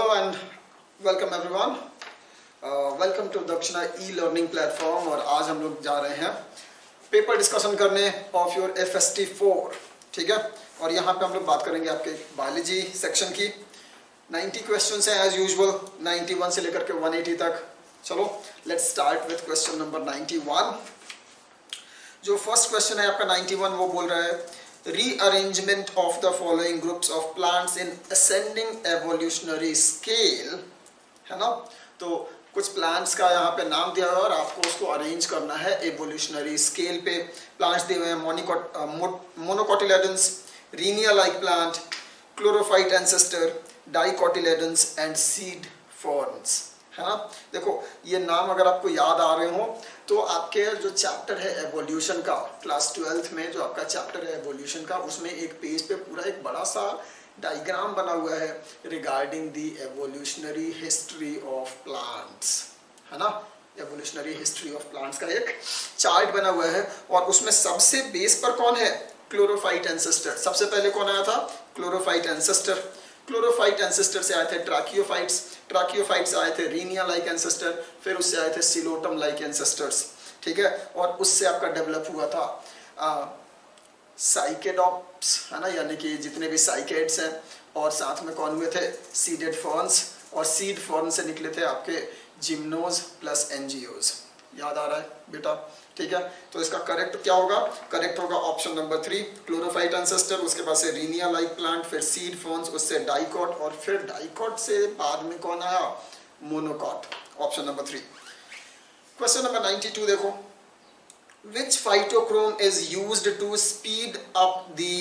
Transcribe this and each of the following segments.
Hello and welcome everyone. Welcome to Dakshina e learning platform. और आज हम लोग जा रहे हैं पेपर डिस्कशन करने ऑफ योर FST4, ठीक है। और यहाँ पे हम लोग बात करेंगे आपके बायोलॉजी सेक्शन की। 90 क्वेश्चन हैं एज यूजुअल, 91 से लेकर के 180 तक। चलो let's start with question number 91। जो फर्स्ट क्वेश्चन है आपका 91, वो बोल रहा है rearrangement of the following groups of plants in ascending evolutionary scale, है ना। तो कुछ प्लांट्स का यहाँ पे नाम दिया हुआ है और आपको उसको अरेंज करना है एवोल्यूशनरी स्केल पे। प्लांट्स दिए हुए हैं monocotyledons, Rhynia like plant, chlorophyte ancestor, dicotyledons and seed ferns, है ना। देखो ये नाम अगर आपको याद आ रहे हो तो आपके जो चैप्टर है एवोल्यूशन का, क्लास 12th में जो आपका चैप्टर है एवोल्यूशन का, उसमें एक पेज पे पूरा एक बड़ा सा डायग्राम बना हुआ है regarding the evolutionary history of plants, है ना। एवोल्यूशनरी हिस्ट्री ऑफ प्लांट्स का एक चार्ट बना हुआ है और उसमें सबसे बेस पर कौन है? Chlorophyte ancestor. सबसे पहले कौन आया था? Chlorophyte ancestor. क्लोरोफाइट एंसेस्टर से आए थे ट्राकियोफाइट्स, ट्राकियोफाइट्स आए थे रीनिया लाइक एंसेस्टर, फिर उससे आए थे सिलोटम लाइक एंसेस्टर्स, ठीक है। और उससे आपका डेवलप हुआ था साइकेडॉप्स, है ना, यानी कि जितने भी साइकेड्स हैं। और साथ में कौन हुए थे? Seeded ferns. और सीड फर्न से निकले थे आपके जिम्नोज प्लस एनजियोज। याद आ रहा है बेटा? ठीक है। तो इसका करेक्ट क्या होगा? करेक्ट होगा ऑप्शन नंबर 3, क्लोरोफाइट एंसेस्टर। उसके बाद से रीनिया लाइक प्लांट, फिर सीड फर्न्स, उससे डाइकॉट, और फिर डाइकॉट से बाद में कौन आया? Monocot. Option number 3। Question number 92 देखो, which phytochrome is used to speed up the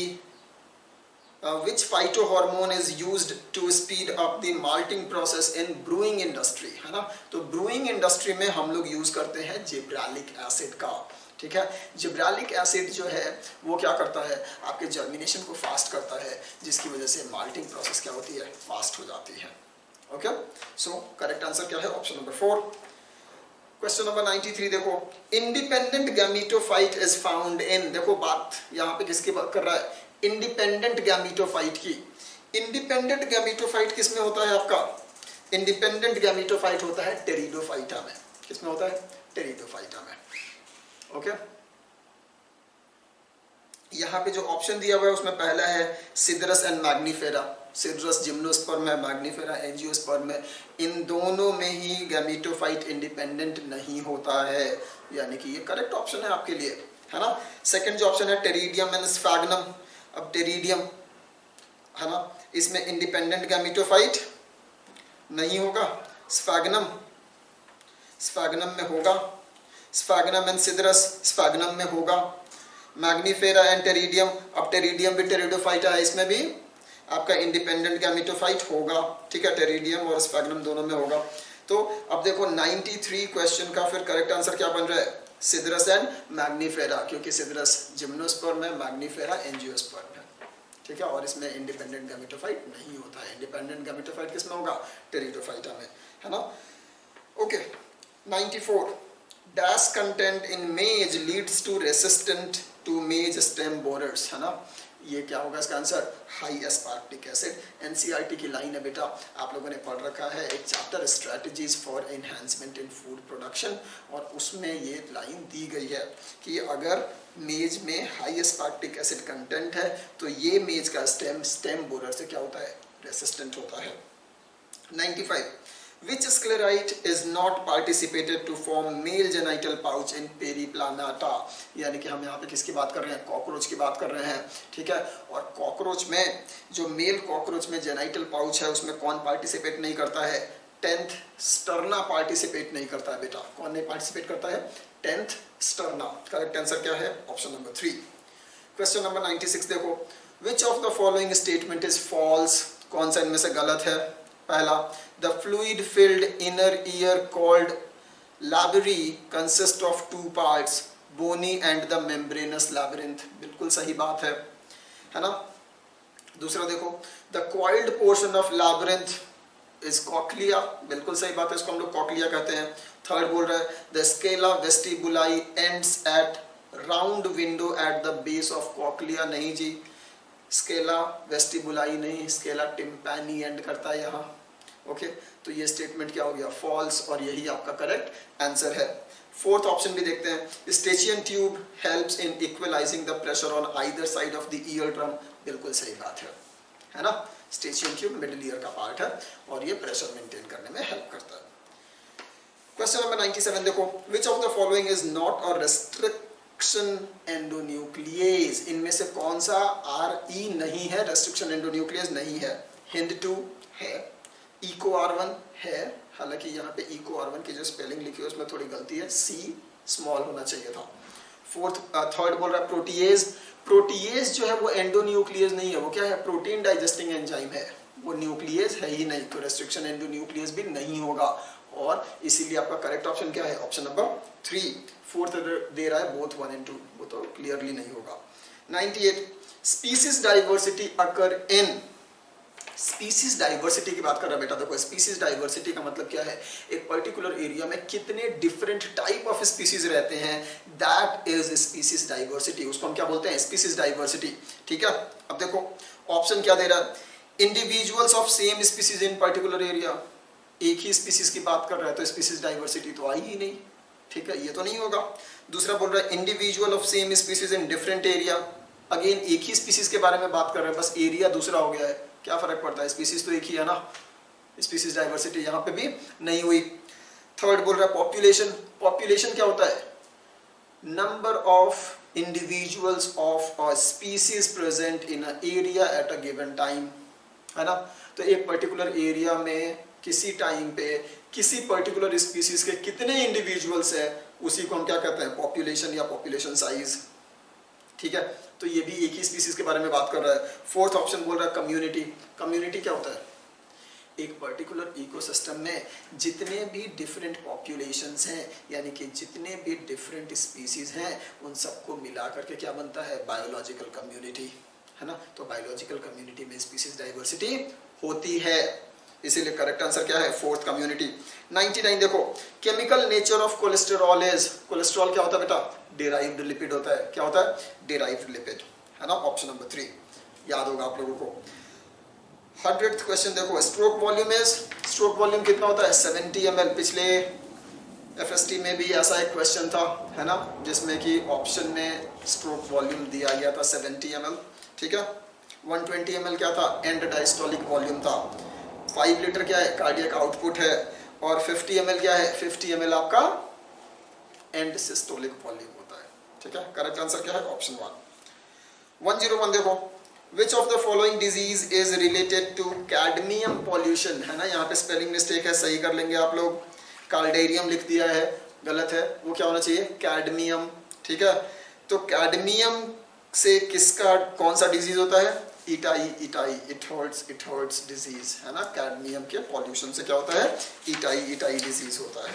which phytohormone is used to speed up the malting process in brewing industry, है ना। तो ब्रूइंग इंडस्ट्री में हम लोग यूज करते हैं जिब्रालिक एसिड का, ठीक है। जिब्रालिक एसिड जो है वो क्या करता है? आपके जर्मिनेशन को फास्ट करता है, जिसकी वजह से माल्टिंग प्रोसेस क्या होती है? फास्ट हो जाती है। ओके, सो करेक्ट आंसर क्या है? Option number 4। क्वेश्चन नंबर 93 देखो, इंडिपेंडेंट गैमीटोफाइट इज फाउंड इन। देखो बात यहाँ पे किसकी बात कर रहा है? इंडिपेंडेंट गैमीटोफाइट की। इंडिपेंडेंट गैमीटोफाइट किसमें होता है आपका? इंडिपेंडेंट गैमीटोफाइट होता है टेरिडोफाइटा में। किसमें होता है? टेरिडोफाइटा में। ओके, यहाँ पे जो ऑप्शन दिया हुआ है उसमें पहला है सिदरस एंड मैग्नीफेरा। सिदरस जिम्नोस्पर्म है, मैग्नीफेरा एंजियोस्पर्म है। इन दोनों में ही गैमीटोफाइट इंडिपेंडेंट नहीं होता है, यानी कि ये करेक्ट ऑप्शन है आपके लिए, है ना। सेकंड जो ऑप्शन है टेरिडियम एंड स्फैग्नम। अब टेरिडियम, है ना, इसमें इंडिपेंडेंट गैमीटोफाइट नहीं होगा। स्फैग्नम, स्फैग्नम में होगा। स्फैग्नम एंड सिदरस, स्फैग्नम में होगा। मैग्नीफेरा एंड टेरिडियम, अब टेरिडियम भी टेरिडोफाइट है, इसमें भी आपका इंडिपेंडेंट गैमीटोफाइट होगा, ठीक है। टेरिडियम और स्फैग्नम दोनों में होगा। तो अब देखो 93 क्वेश्चन का फिर करेक्ट आंसर क्या बन रहा है? सिदरस एंड मैग्नीफेरा, क्योंकि सिदरस जिम्नोस्पर्म है, मैग्नीफेरा एंजियोस्पर्म है, ठीक है। और इसमें इंडिपेंडेंट गैमीटोफाइट नहीं होता है। इंडिपेंडेंट गैमीटोफाइट किसमें होगा? टेरिडोफाइटा में, है ना। Okay, 94, dash content in maize leads to resistant to maize stem borers, है ना। ये क्या होगा इसका answer? High aspartic acid. NCERT की लाइन है बेटा, आप लोगों ने पढ़ रखा है एक chapter strategies for enhancement in food production, और उसमें ये लाइन दी गई है कि अगर मेज में हाई एस्पार्टिक एसिड कंटेंट है तो ये मेज का स्टेम बोरर से क्या होता है? रेसिस्टेंट होता है। 95, which sclerite is not participated to form male genital pouch in periplanata, यानी कि हम यहाँ पे किसकी बात कर रहे हैं? कॉकरोच की बात कर रहे हैं, ठीक है। और कॉकरोच में जो मेल कॉकरोच में जेनाइटल पाउच है उसमें कौन पार्टिसिपेट नहीं करता है? 10th स्टर्ना पार्टिसिपेट नहीं करता है बेटा। कौन नहीं पार्टिसिपेट करता है? 10th sterna. करेक्ट आंसर क्या है? Option number 3। क्वेश्चन नंबर 96 देखो, which of the following statement is false. कौन सा इनमें से गलत है? पहला, the fluid filled inner ear called labyrinth consist of 2 parts, bony and the membranous labyrinth. बिल्कुल सही बात है ना। दूसरा देखो, the coiled portion of labyrinth is cochlea. बिल्कुल सही बात है, इसको हम लोग कॉक्लिया कहते हैं। थर्ड बोल रहा है the Scala vestibuli ends at round window at the base of cochlea. नहीं जी, स्केला वेस्टिबुलाई नहीं, स्केला टिम्पैनी एंड करता है यहाँ, ओके, तो ये स्टेटमेंट क्या हो गया, फॉल्स, और यही आपका करेक्ट आंसर है। फोर्थ ऑप्शन भी देखते हैं, eustachian tube helps in equalising the pressure on either side of the eardrum. बिल्कुल सही बात है ना, स्टेचियन ट्यूब मिडिल ईयर का पार्ट है और ये प्रेशर मेंटेन करने में हेल्प करता है। क्वेश्चन नंबर 97 देखो, which of the following is not a restriction endonuclease. इनमें से कौन सा RE नहीं है, रेस्ट्रिक्शन एंडोन्यूक्लिएज नहीं है। HIND2 है, EcoR1 है, हालांकि यहाँ पे EcoR1 की जो स्पेलिंग लिखी है उसमें थोड़ी गलती है, C स्मॉल होना चाहिए था। थर्ड बोल रहा है प्रोटीएज। प्रोटीएज जो है वो एंडोन्यूक्लियस नहीं है, वो क्या है, प्रोटीन डाइजेस्टिंग एंजाइम है, वो न्यूक्लियस है ही नहीं, तो रेस्ट्रिक्शन एंडोन्यूक्लियस भी नहीं होगा, और इसीलिए आपका करेक्ट ऑप्शन क्या है, ऑप्शन नंबर 3। फोर्थ दे रहा है बोथ 1 and 2, वो तो क्लियरली नहीं होगा। 98, स्पीसीज डाइवर्सिटी अकर इन। स्पीसीज डाइवर्सिटी की बात कर रहा है बेटा, देखो स्पीसीज डाइवर्सिटी का मतलब क्या है, एक पर्टिकुलर एरिया में कितने डिफरेंट टाइप ऑफ स्पीसीज रहते हैं, दैट इज स्पीसीज डाइवर्सिटी, उसको हम क्या बोलते हैं, स्पीसीज डाइवर्सिटी। ठीक है, अब देखो ऑप्शन क्या दे रहा है, individuals of same species in particular area, एक ही स्पीसीज की बात कर रहा है तो स्पीसीज डाइवर्सिटी तो आई ही नहीं, ठीक है, ये तो नहीं होगा। दूसरा बोल रहा है individual of same species in different area, again एक ही स्पीसीज के बारे में बात कर रहे हैं, बस एरिया दूसरा हो गया है, क्या फर्क पड़ता है, स्पीसीज तो एक ही है ना, स्पीसीज डाइवर्सिटी यहाँ पे भी नहीं हुई। थर्ड बोल रहा है पॉपुलेशन। पॉपुलेशन क्या होता है, number of individuals of a species present in a area at a given time, है ना, तो एक पर्टिकुलर एरिया में किसी टाइम पे किसी पर्टिकुलर स्पीसीज के कितने इंडिविजुअल्स है, उसी को हम क्या कहते हैं, पॉपुलेशन या पॉपुलेशन साइज। ठीक है, तो ये भी एक ही स्पीसीज के बारे में बात कर रहा है। फोर्थ ऑप्शन बोल रहा है कम्युनिटी। कम्युनिटी क्या होता है, एक पर्टिकुलर इकोसिस्टम में जितने भी डिफरेंट पॉपुलेशंस हैं, यानी कि जितने भी डिफरेंट स्पीसीज हैं, उन सबको मिला करके क्या बनता है, बायोलॉजिकल कम्युनिटी, है ना, तो बायोलॉजिकल कम्युनिटी में स्पीसीज डाइवर्सिटी होती है, इसीलिए करेक्ट आंसर क्या है, फोर्थ कम्युनिटी। 99 देखो, chemical nature of cholesterol is. Cholesterol क्या होता है बेटा, डिराइव्ड लिपिड होता है, क्या होता है, डिराइव्ड लिपिड, है ना, ऑप्शन नंबर 3 याद होगा आप लोगों को। 100th क्वेश्चन देखो, stroke volume is. Stroke volume कितना होता है, 70 ml। पिछले FST में भी ऐसा एक क्वेश्चन था, है ना, जिसमें कि ऑप्शन में स्ट्रोक वॉल्यूम दिया गया था 70 ml। ठीक है, 120 ml क्या था, एंड डायस्टोलिक वॉल्यूम था। 5 लीटर क्या है, कार्डियक आउटपुट है, और 50 ml क्या है, 50 ml आपका एंड सिस्टोलिक वॉल्यूम होता है। ठीक है, करेक्ट आंसर क्या है, ऑप्शन 1। 101 देखो, which of the following disease is related to cadmium pollution, है ना, यहाँ पे स्पेलिंग मिस्टेक है, सही कर लेंगे आप लोग, कार्डेरियम लिख दिया है, गलत है, वो क्या होना चाहिए, कैडमियम। ठीक है, तो कैडमियम से किसका कौन सा डिजीज होता है, इटाई, इट हर्ट्स डिजीज, है ना, कैडमियम के पॉल्यूशन से क्या होता है, इटाई डिजीज होता है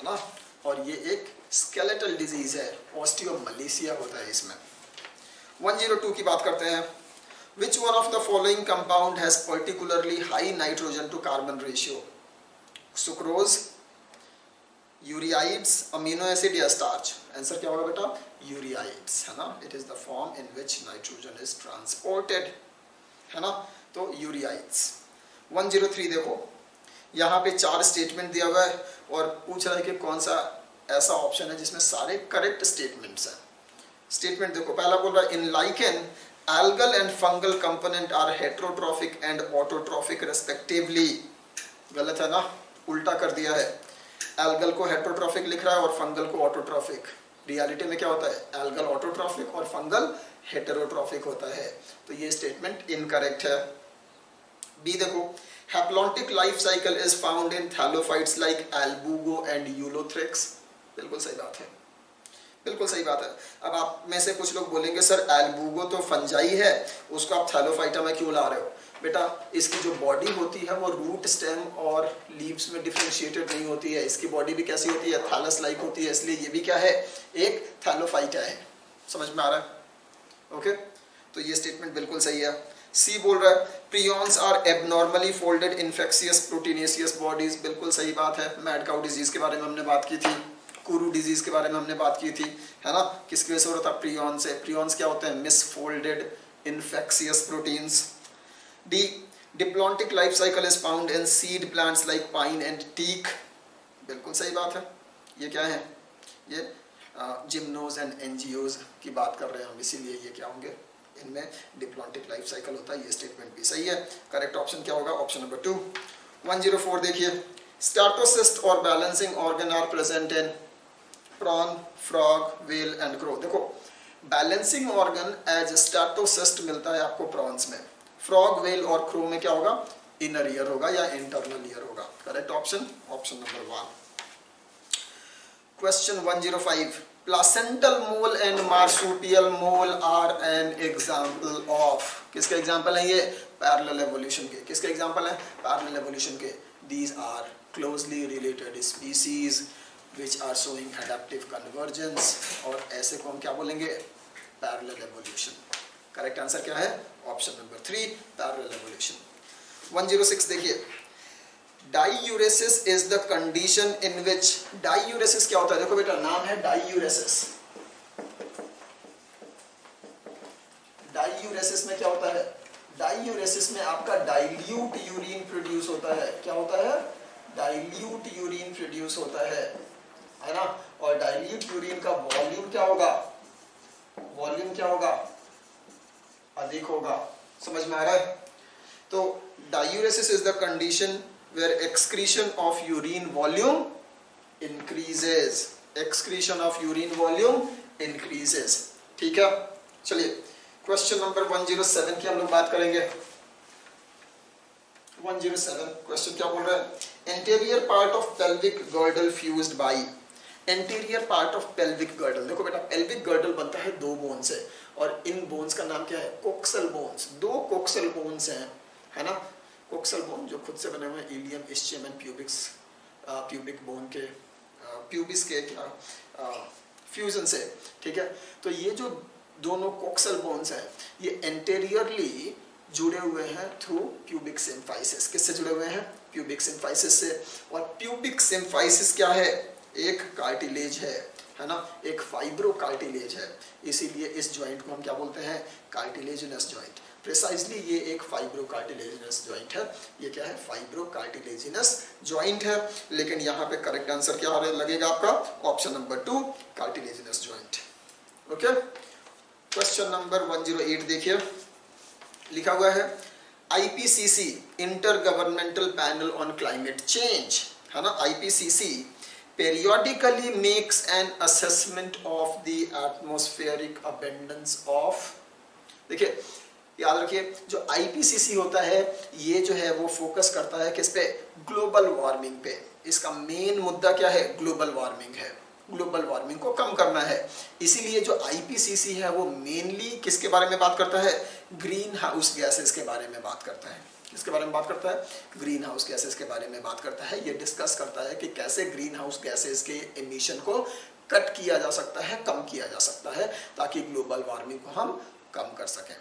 ना, और ये एक स्केलेटल डिजीज है, ऑस्टियोमलेशिया होता है इसमें। 102 की बात करते हैं, which one of the following compound has particularly high nitrogen to carbon ratio, sucrose, ureides, amino acid या स्टार्च। आंसर क्या होगा बेटा, यूरियाइड्स, है ना, it is the form in which nitrogen is transported, है ना, तो यूरियाइड्स। 103 देखो, यहाँ पे 4 स्टेटमेंट दिया हुआ है और पूछ रहा है कि कौन सा ऐसा ऑप्शन है जिसमें सारे करेक्ट स्टेटमेंट्स हैं। स्टेटमेंट देखो, पहला बोल रहा है in lichen algal and fungal component are heterotrophic and autotrophic respectively. गलत है ना, उल्टा कर दिया है, एल्गल को हेट्रोट्रॉफिक लिख रहा है और फंगल को ऑटोट्रॉफिक। रियलिटी में क्या होता है, एल्गल ऑटोट्रॉफिक और फंगल हेटेरोट्रॉफिक होता है, तो ये स्टेटमेंट इनकरेक्ट है। बी देखो, haplontic life cycle is found in thallophytes like albugo and ulothrix. बिल्कुल सही बात है, बिल्कुल सही बात है। अब आप में से कुछ लोग बोलेंगे सर एल्बुगो तो फंजाई है, उसको आप थैलोफाइटा में क्यों ला रहे हो। बेटा इसकी जो बॉडी होती है वो रूट, स्टेम और लीव्स में डिफरेंशिएटेड नहीं होती है, इसकी बॉडी भी कैसी होती है, थैलस लाइक होती है, इसलिए ये भी क्या है, एक थैलोफाइटा है। समझ में आ रहा है, ओके, तो ये स्टेटमेंट बिल्कुल सही है। सी बोल रहा है prions are abnormally folded infectious proteinaceous bodies. बिल्कुल सही बात है, मैड काउ डिजीज के बारे में हमने बात की थी, कुरू डिजीज के बारे में हमने बात की थी, है ना, किसकी वजह से हो रहा था, प्रियॉन से। प्रियॉन्स क्या होते हैं, misfolded infectious proteins. D diplontic life cycle is found in seed plants like pine and teak, बिल्कुल सही बात है। ये क्या है, ये जिम्नोज एंड एनजीओज की बात कर रहे हैं हम, इसीलिए ये क्या होंगे, इनमें डिप्लॉन्टिक लाइफ साइकिल होता है। ये स्टेटमेंट भी सही है। करेक्ट ऑप्शन क्या होगा, ऑप्शन नंबर 2। 104 देखिए, स्टार्टोसिस्ट और balancing organ are present in prawn, frog, whale and crow. देखो बैलेंसिंग ऑर्गन एज स्टार्टोसिस्ट मिलता है आपको प्रॉन्स में, फ्रॉग, व्हेल और क्रो में क्या होगा, इनर ईयर होगा या इंटरनल ईयर होगा। Correct option, option number 1। Question 105, placental mole and marsupial mole are an example of, किसके एग्जाम्पल है ये, पैरेलल एवोल्यूशन के। किसके एग्जाम्पल है, पैरेलल एवोल्यूशन के। These are closely related species which are showing adaptive convergence, और ऐसे को हम क्या बोलेंगे, पैरेलल एवोल्यूशन। करेक्ट आंसर क्या है, ऑप्शन नंबर 3, पैरेलल एवोल्यूशन। 106 देखिए, डाइयूरेसिस इज द कंडीशन इन विच, डाइयूरेसिस क्या होता है, देखो बेटा नाम है डाइयूरेसिस। डाइयूरेसिस में क्या होता है, डाइयूरेसिस में आपका डाइल्यूट यूरिन प्रोड्यूस होता है। क्या होता है, डाइल्यूट यूरिन प्रोड्यूस होता है ना। और डाइल्यूट यूरिन का वॉल्यूम क्या होगा, वॉल्यूम क्या होगा, अधिक होगा। समझ में आ रहा है। तो diuresis is the condition where excretion of urine volume increases, excretion of urine volume increases। ठीक है, चलिए क्वेश्चन नंबर 107 की हम लोग बात करेंगे। 107 क्वेश्चन क्या बोल रहा है, interior part of pelvic girdle fused by, interior part of pelvic girdle. देखो बेटा पेल्विक गर्डल बनता है 2 बोन से, और इन बोन्स का नाम क्या है, कोक्सल बोन्स। 2 कोक्सल बोन्स हैं, है ना। कोक्सल बोन जो खुद से बने हुए हैं, ilium, ischium and pubis, pubic bone के प्यूबिस के क्या फ्यूजन से। ठीक है, तो ये जो दोनों कोक्सल बोन्स हैं ये एंटेरियरली जुड़े हुए हैं थ्रू प्यूबिक सिम्फाइसिस। किससे जुड़े हुए हैं, प्यूबिक सिम्फाइसिस से। और प्यूबिक सिम्फाइसिस क्या है, एक कार्टिलेज है ना, एक फाइब्रो कार्टिलेज है। इसीलिए इस जॉइंट को हम क्या बोलते हैं, कार्टिलेजिनस जॉइंट। प्रिसाइजली ये एक फाइब्रो कार्टिलेजिनस जॉइंट है। ये क्या है, फाइब्रो कार्टिलेजिनस जॉइंट है। लेकिन यहाँ पे करेक्ट आंसर क्या लगेगा आपका, option number 2, cartilaginous joint. Okay, question number 108 देखिए, लिखा हुआ है IPCC inter governmental panel on climate change, है ना। IPCC periodically makes an assessment of the atmospheric abundance of, देखिए याद रखिए जो आईपीसीसी होता है ये जो है वो फोकस करता है किस पे, ग्लोबल वार्मिंग पे। इसका मेन मुद्दा क्या है, ग्लोबल वार्मिंग है। ग्लोबल वार्मिंग को कम करना है। इसीलिए जो आईपीसीसी है वो मेनली किसके बारे में बात करता है, ग्रीन हाउस गैसेस के बारे में बात करता है। किसके बारे में बात करता है, ग्रीन हाउस गैसेस के बारे में बात करता है। ये डिस्कस करता है कि कैसे ग्रीन हाउस गैसेस के एमिशन को कट किया जा सकता है, कम किया जा सकता है, ताकि ग्लोबल वार्मिंग को हम कम कर सकें।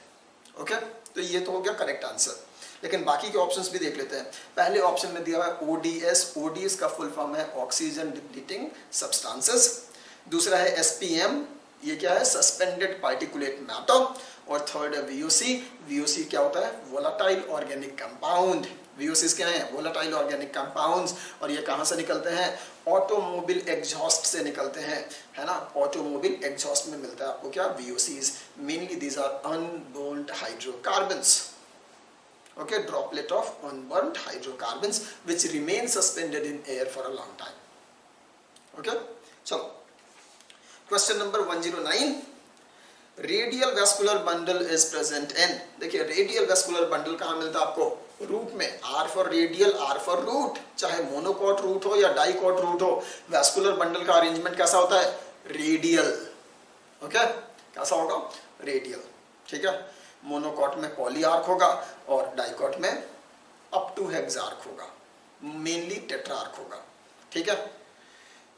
ओके, तो ये तो हो गया करेक्ट आंसर। लेकिन बाकी के ऑप्शंस भी देख लेते हैं। पहले ऑप्शन में दिया हुआ है ओडीएस। ओडीएस का फुल फॉर्म है ऑक्सीजन डिप्लीटिंग सब्सटेंसेस। दूसरा है एसपीएम, ये क्या है, सस्पेंडेड पार्टिकुलेट मैटर। और थर्ड है वीओसी। वीओसी क्या होता है, वोलाटाइल ऑर्गेनिक कंपाउंड। वीओसी क्या है, वोलाटाइल ऑर्गेनिक कंपाउंड्स। और ये कहाँ से निकलते हैं, ऑटोमोबाइल एग्जॉस्ट से निकलते हैं, है ना। ऑटोमोबाइल एग्जॉस्ट में मिलता है आपको क्या, VOCs. Mainly these are unburned hydrocarbons. Okay, droplet of unburnt hydrocarbons which remain suspended in air for a long time. Okay, so question number 109, radial vascular bundle is present in, देखिए radial vascular bundle कहाँ मिलता है आपको, root में। R for radial, R for root। चाहे monocot root हो या dicot root हो, वैस्कुलर बंडल का अरेंजमेंट कैसा होता है, रेडियल। ओके, कैसा होगा, रेडियल। ठीक है, मोनोकॉट में पॉलीआर्क होगा और डाइकॉट में अप टू हेक्सार्क होगा, मेनली टेट्रार्क होगा। ठीक है,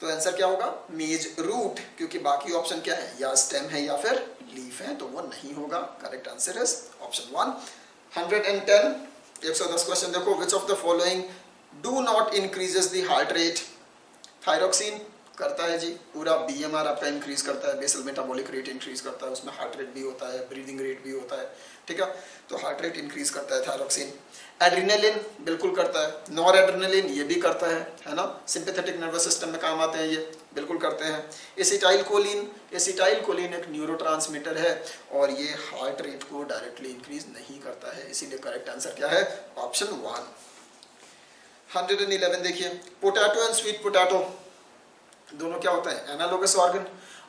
तो आंसर क्या होगा, मेज रूट, क्योंकि बाकी ऑप्शन क्या है, या स्टेम है या फिर लीफ है, तो वो नहीं होगा। Correct answer is option 1। 110, 110 question देखो, which of the following do not increases the heart rate, thyroxine, करता है जी, पूरा बीएमआर आपका इंक्रीज करता है, बेसल मेटाबॉलिक रेट इंक्रीज करता है, उसमें हार्ट रेट भी होता है, ब्रीदिंग रेट भी होता है, ठीक है। तो हार्ट रेट इंक्रीज करता है थायरोक्सिन। एड्रेनालिन बिल्कुल करता है, नॉर एड्रेनालिन ये भी करता है ना, सिंपैथेटिक नर्वस सिस्टम में काम आते हैं ये, बिल्कुल करते हैं। एसिटाइलकोलिन, एसिटाइलकोलिन एक न्यूरोट्रांसमीटर है और ये हार्ट रेट को डायरेक्टली इंक्रीज नहीं करता है, इसीलिए करेक्ट आंसर क्या है, ऑप्शन 1। 111 देखिए, पोटैटो एंड स्वीट पोटैटो दोनों क्या होता है, एनालोगस ऑर्गन,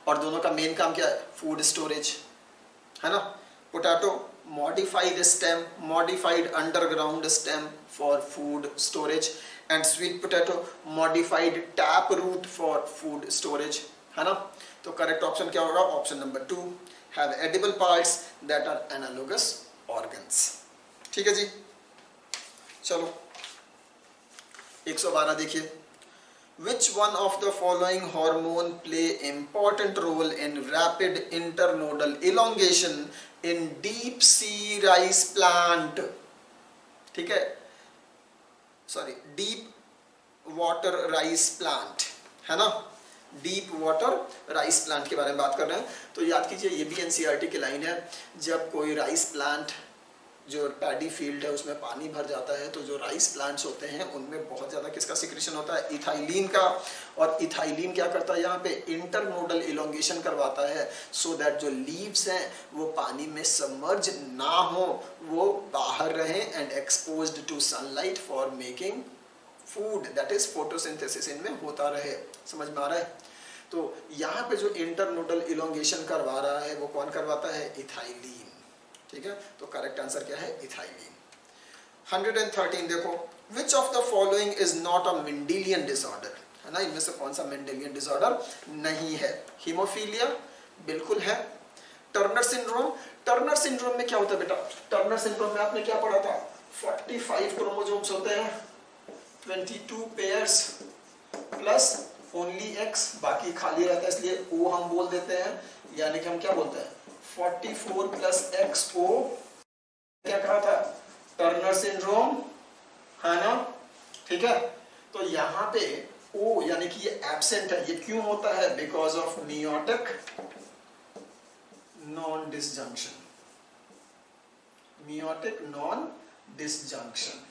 और दोनों का मेन काम क्या है, फूड स्टोरेज, है ना। Potato modified stem, modified underground stem for food storage, and sweet potato modified tap root for food storage, है ना। तो करेक्ट ऑप्शन क्या होगा, option number 2, have edible parts that are analogous organs। ठीक है जी, चलो 112 देखिए, which one of the following hormone play important role in rapid internodal elongation in deep sea rice plant, ठीक है, sorry deep water rice plant, है ना, deep water rice plant के बारे में बात कर रहे हैं। तो याद कीजिए ये भी एनसीईआरटी की लाइन है, जब कोई राइस प्लांट जो पैडी फील्ड है उसमें पानी भर जाता है, तो जो राइस प्लांट्स होते हैं उनमें बहुत ज़्यादा किसका सिक्रेशन होता है, इथाइलिन का। और इथाइलिन क्या करता है यहाँ पे, इंटरनोडल इलोंगेशन करवाता है, सो दैट जो लीव्स हैं वो पानी में सबमर्ज ना हो, वो बाहर रहें and exposed to sunlight for making food, that is photosynthesis इनमें होता रहे। समझ में आ रहा है। तो यहाँ पे जो इंटरनोडल इलोंगेशन करवा रहा है वो कौन करवाता है, इथाइलिन, ठीक है। तो करेक्ट आंसर क्या है, इथाइलिन। 113 देखो, which of the following is not a Mendelian disorder, है ना, इनमें से कौन सा मेंडेलियन डिसऑर्डर नहीं है। हीमोफीलिया बिल्कुल है। टर्नर सिंड्रोम, टर्नर सिंड्रोम में क्या होता है बेटा, टर्नर सिंड्रोम में आपने क्या पढ़ा था, 45 क्रोमोसोम्स होते हैं, 22 पेयर्स प्लस ओनली एक्स, बाकी खाली रहता है, इसलिए ओ हम बोल देते हैं, यानी कि हम क्या बोलते हैं 44 प्लस एक्स ओ, क्या कहा था, टर्नर सिंड्रोम, है ना, ठीक है। तो यहाँ पे ओ यानी कि ये एब्सेंट है, ये क्यों होता है, because of meiotic non disjunction, meiotic non disjunction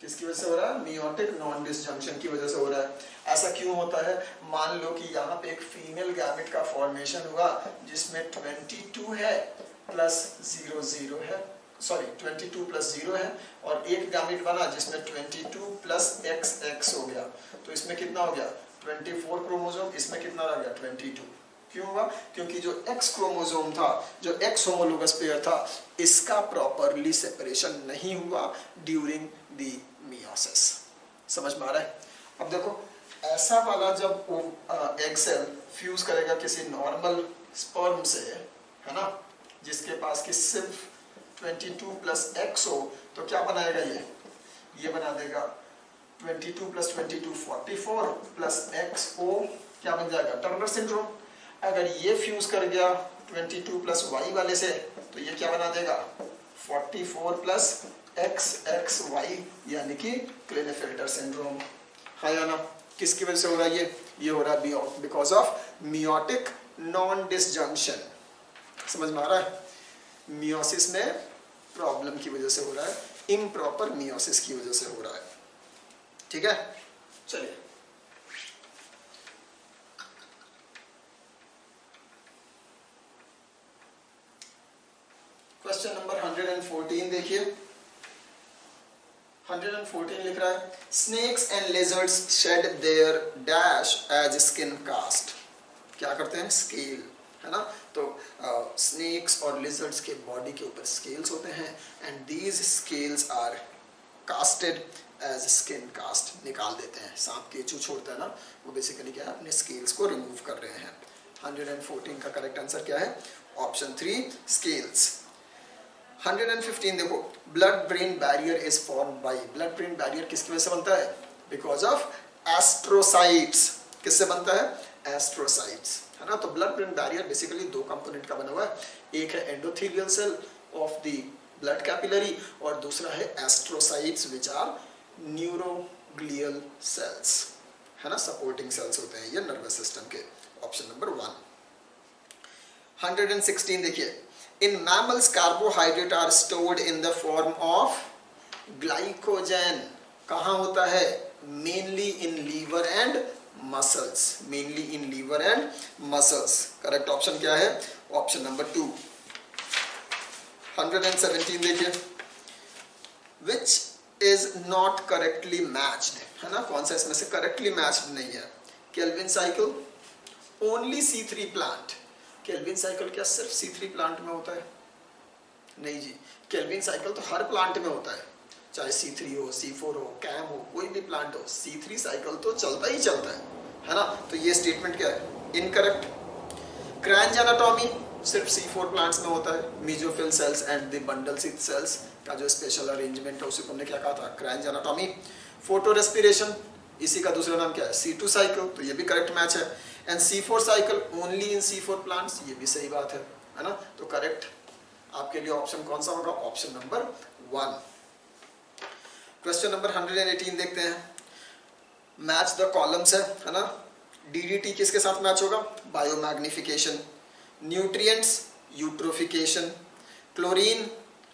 किसकी वजह से हो रहा है, मियोटिक नॉन डिसजंक्शन की वजह से हो रहा है। ऐसा क्यों होता है, मान लो कि यहाँ पे एक फीमेल गैमेट का फॉर्मेशन हुआ जिसमें 22 है प्लस 0 है, सॉरी 22 प्लस 0 है, और एक गैमेट बना जिसमें 22 प्लस एक्स हो गया, तो इसमें कितना हो गया 24 क्रोमोसोम, इसमें कितना रह गया 22। क्यों हुआ, क्योंकि जो एक्स क्रोमोसोम था, जो एक्स होमोलोगस पेयर था, इसका प्रॉपरली सेपरेशन नहीं हुआ ड्यूरिंग द मियोसिस। समझ में आ रहा है। अब देखो ऐसा वाला जब एग सेल फ्यूज करेगा किसी नॉर्मल स्पर्म से, है ना, जिसके पास कि सिर्फ 22 प्लस एक्स हो, तो क्या बनाएगा ये बना देगा 22 प्लस 22 44 प्लस एक्स ओ, क्या बन जाएगा टर्नर सिंड्रोम। अगर ये फ्यूज कर गया 22 प्लस वाई वाले से, तो ये क्या बना देगा 44 प्लस एक्स वाई, यानी कि क्लेनेफेल्टर सिंड्रोम, है या ना। किसकी वजह से हो रहा है ये हो रहा है because of meiotic non disjunction. समझ में आ रहा है, मियोसिस में प्रॉब्लम की वजह से हो रहा है, इम्प्रॉपर मियोसिस की वजह से हो रहा है, ठीक है। चलिए क्वेश्चन नंबर 114 देखिए, 114 लिख रहा है, snakes and lizards shed their dash as skin cast. क्या करते हैं, स्केल, है ना। तो स्नेक्स और लिजर्ड्स के बॉडी के ऊपर स्केल्स होते हैं and these scales are casted as skin cast, निकाल देते हैं। सांप केचू छोड़ता है ना, वो बेसिकली क्या है, अपने स्केल्स को रिमूव कर रहे हैं। 114 का करेक्ट आंसर क्या है, ऑप्शन 3 स्केल्स। 115 देखो, blood brain barrier is formed by, blood brain barrier किसकी वजह से बनता है, बिकॉज ऑफ एस्ट्रोसाइट्स। किससे बनता है, एस्ट्रोसाइट्स, है ना। तो blood brain barrier basically 2 component का बना हुआ है, एक है endothelial cell of the blood capillary और दूसरा है astrocytes which are neuroglial cells, है ना, सपोर्टिंग सेल्स होते हैं ये नर्वस सिस्टम के। Option number 1। 116 देखिए, in mammals carbohydrate are stored in the form of glycogen. कहाँ होता है? Mainly in liver and muscles, mainly in liver and muscles. Correct option क्या है? Option number 2। 117 देखिए, which is not correctly matched, है ना, कौन सा इसमें से करेक्टली मैच्ड नहीं है? Calvin cycle, only C3 plant. Calvin cycle क्या सिर्फ C3 प्लांट में होता है? नहीं जी, केल्विन साइकिल तो हर प्लांट में होता है, चाहे C3 हो, C4 हो, कैम हो, कोई भी प्लांट हो, C3 साइकिल तो चलता ही चलता है ना। तो ये स्टेटमेंट क्या है? इनकरेक्ट। क्रैंज एनाटॉमी सिर्फ C4 प्लांट्स में होता है। Mesophyll cells and the bundle sheath sales का जो स्पेशल अरेंजमेंट है उसे हमने क्या कहा था? क्रैंज एनाटॉमी। फोटो रेस्पिरेशन, इसी का दूसरा नाम क्या है? C2 साइकिल, तो ये भी करेक्ट मैच है। And C4 cycle only in C4 plants, ये भी सही बात है ना। तो करेक्ट आपके लिए ऑप्शन कौन सा होगा? Option number 1। क्वेश्चन नंबर 118 देखते हैं। मैच द कॉलम्स है ना। DDT किसके साथ मैच होगा? Biomagnification. Nutrients, eutrophication. Chlorine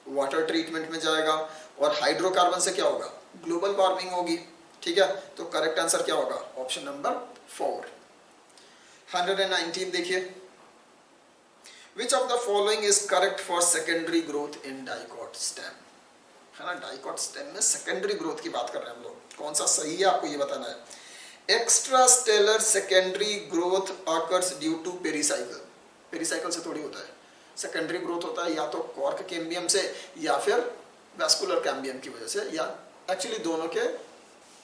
water treatment में जाएगा। और हाइड्रोकार्बन से क्या होगा? ग्लोबल वार्मिंग होगी। ठीक है, तो करेक्ट आंसर क्या होगा? Option number 4। 119 देखिए, which of the following is correct for secondary growth in dicot stem, है ना। डाइकॉट स्टेम में सेकेंडरी ग्रोथ की बात कर रहे हैं हम लोग, कौन सा सही है आपको ये बताना है। Extra stelar secondary growth occurs due to pericycle, pericycle से थोड़ी होता है। सेकेंडरी ग्रोथ होता है या तो कॉर्क कैम्बियम से या फिर वैस्कुलर कैम्बियम की वजह से, या एक्चुअली दोनों के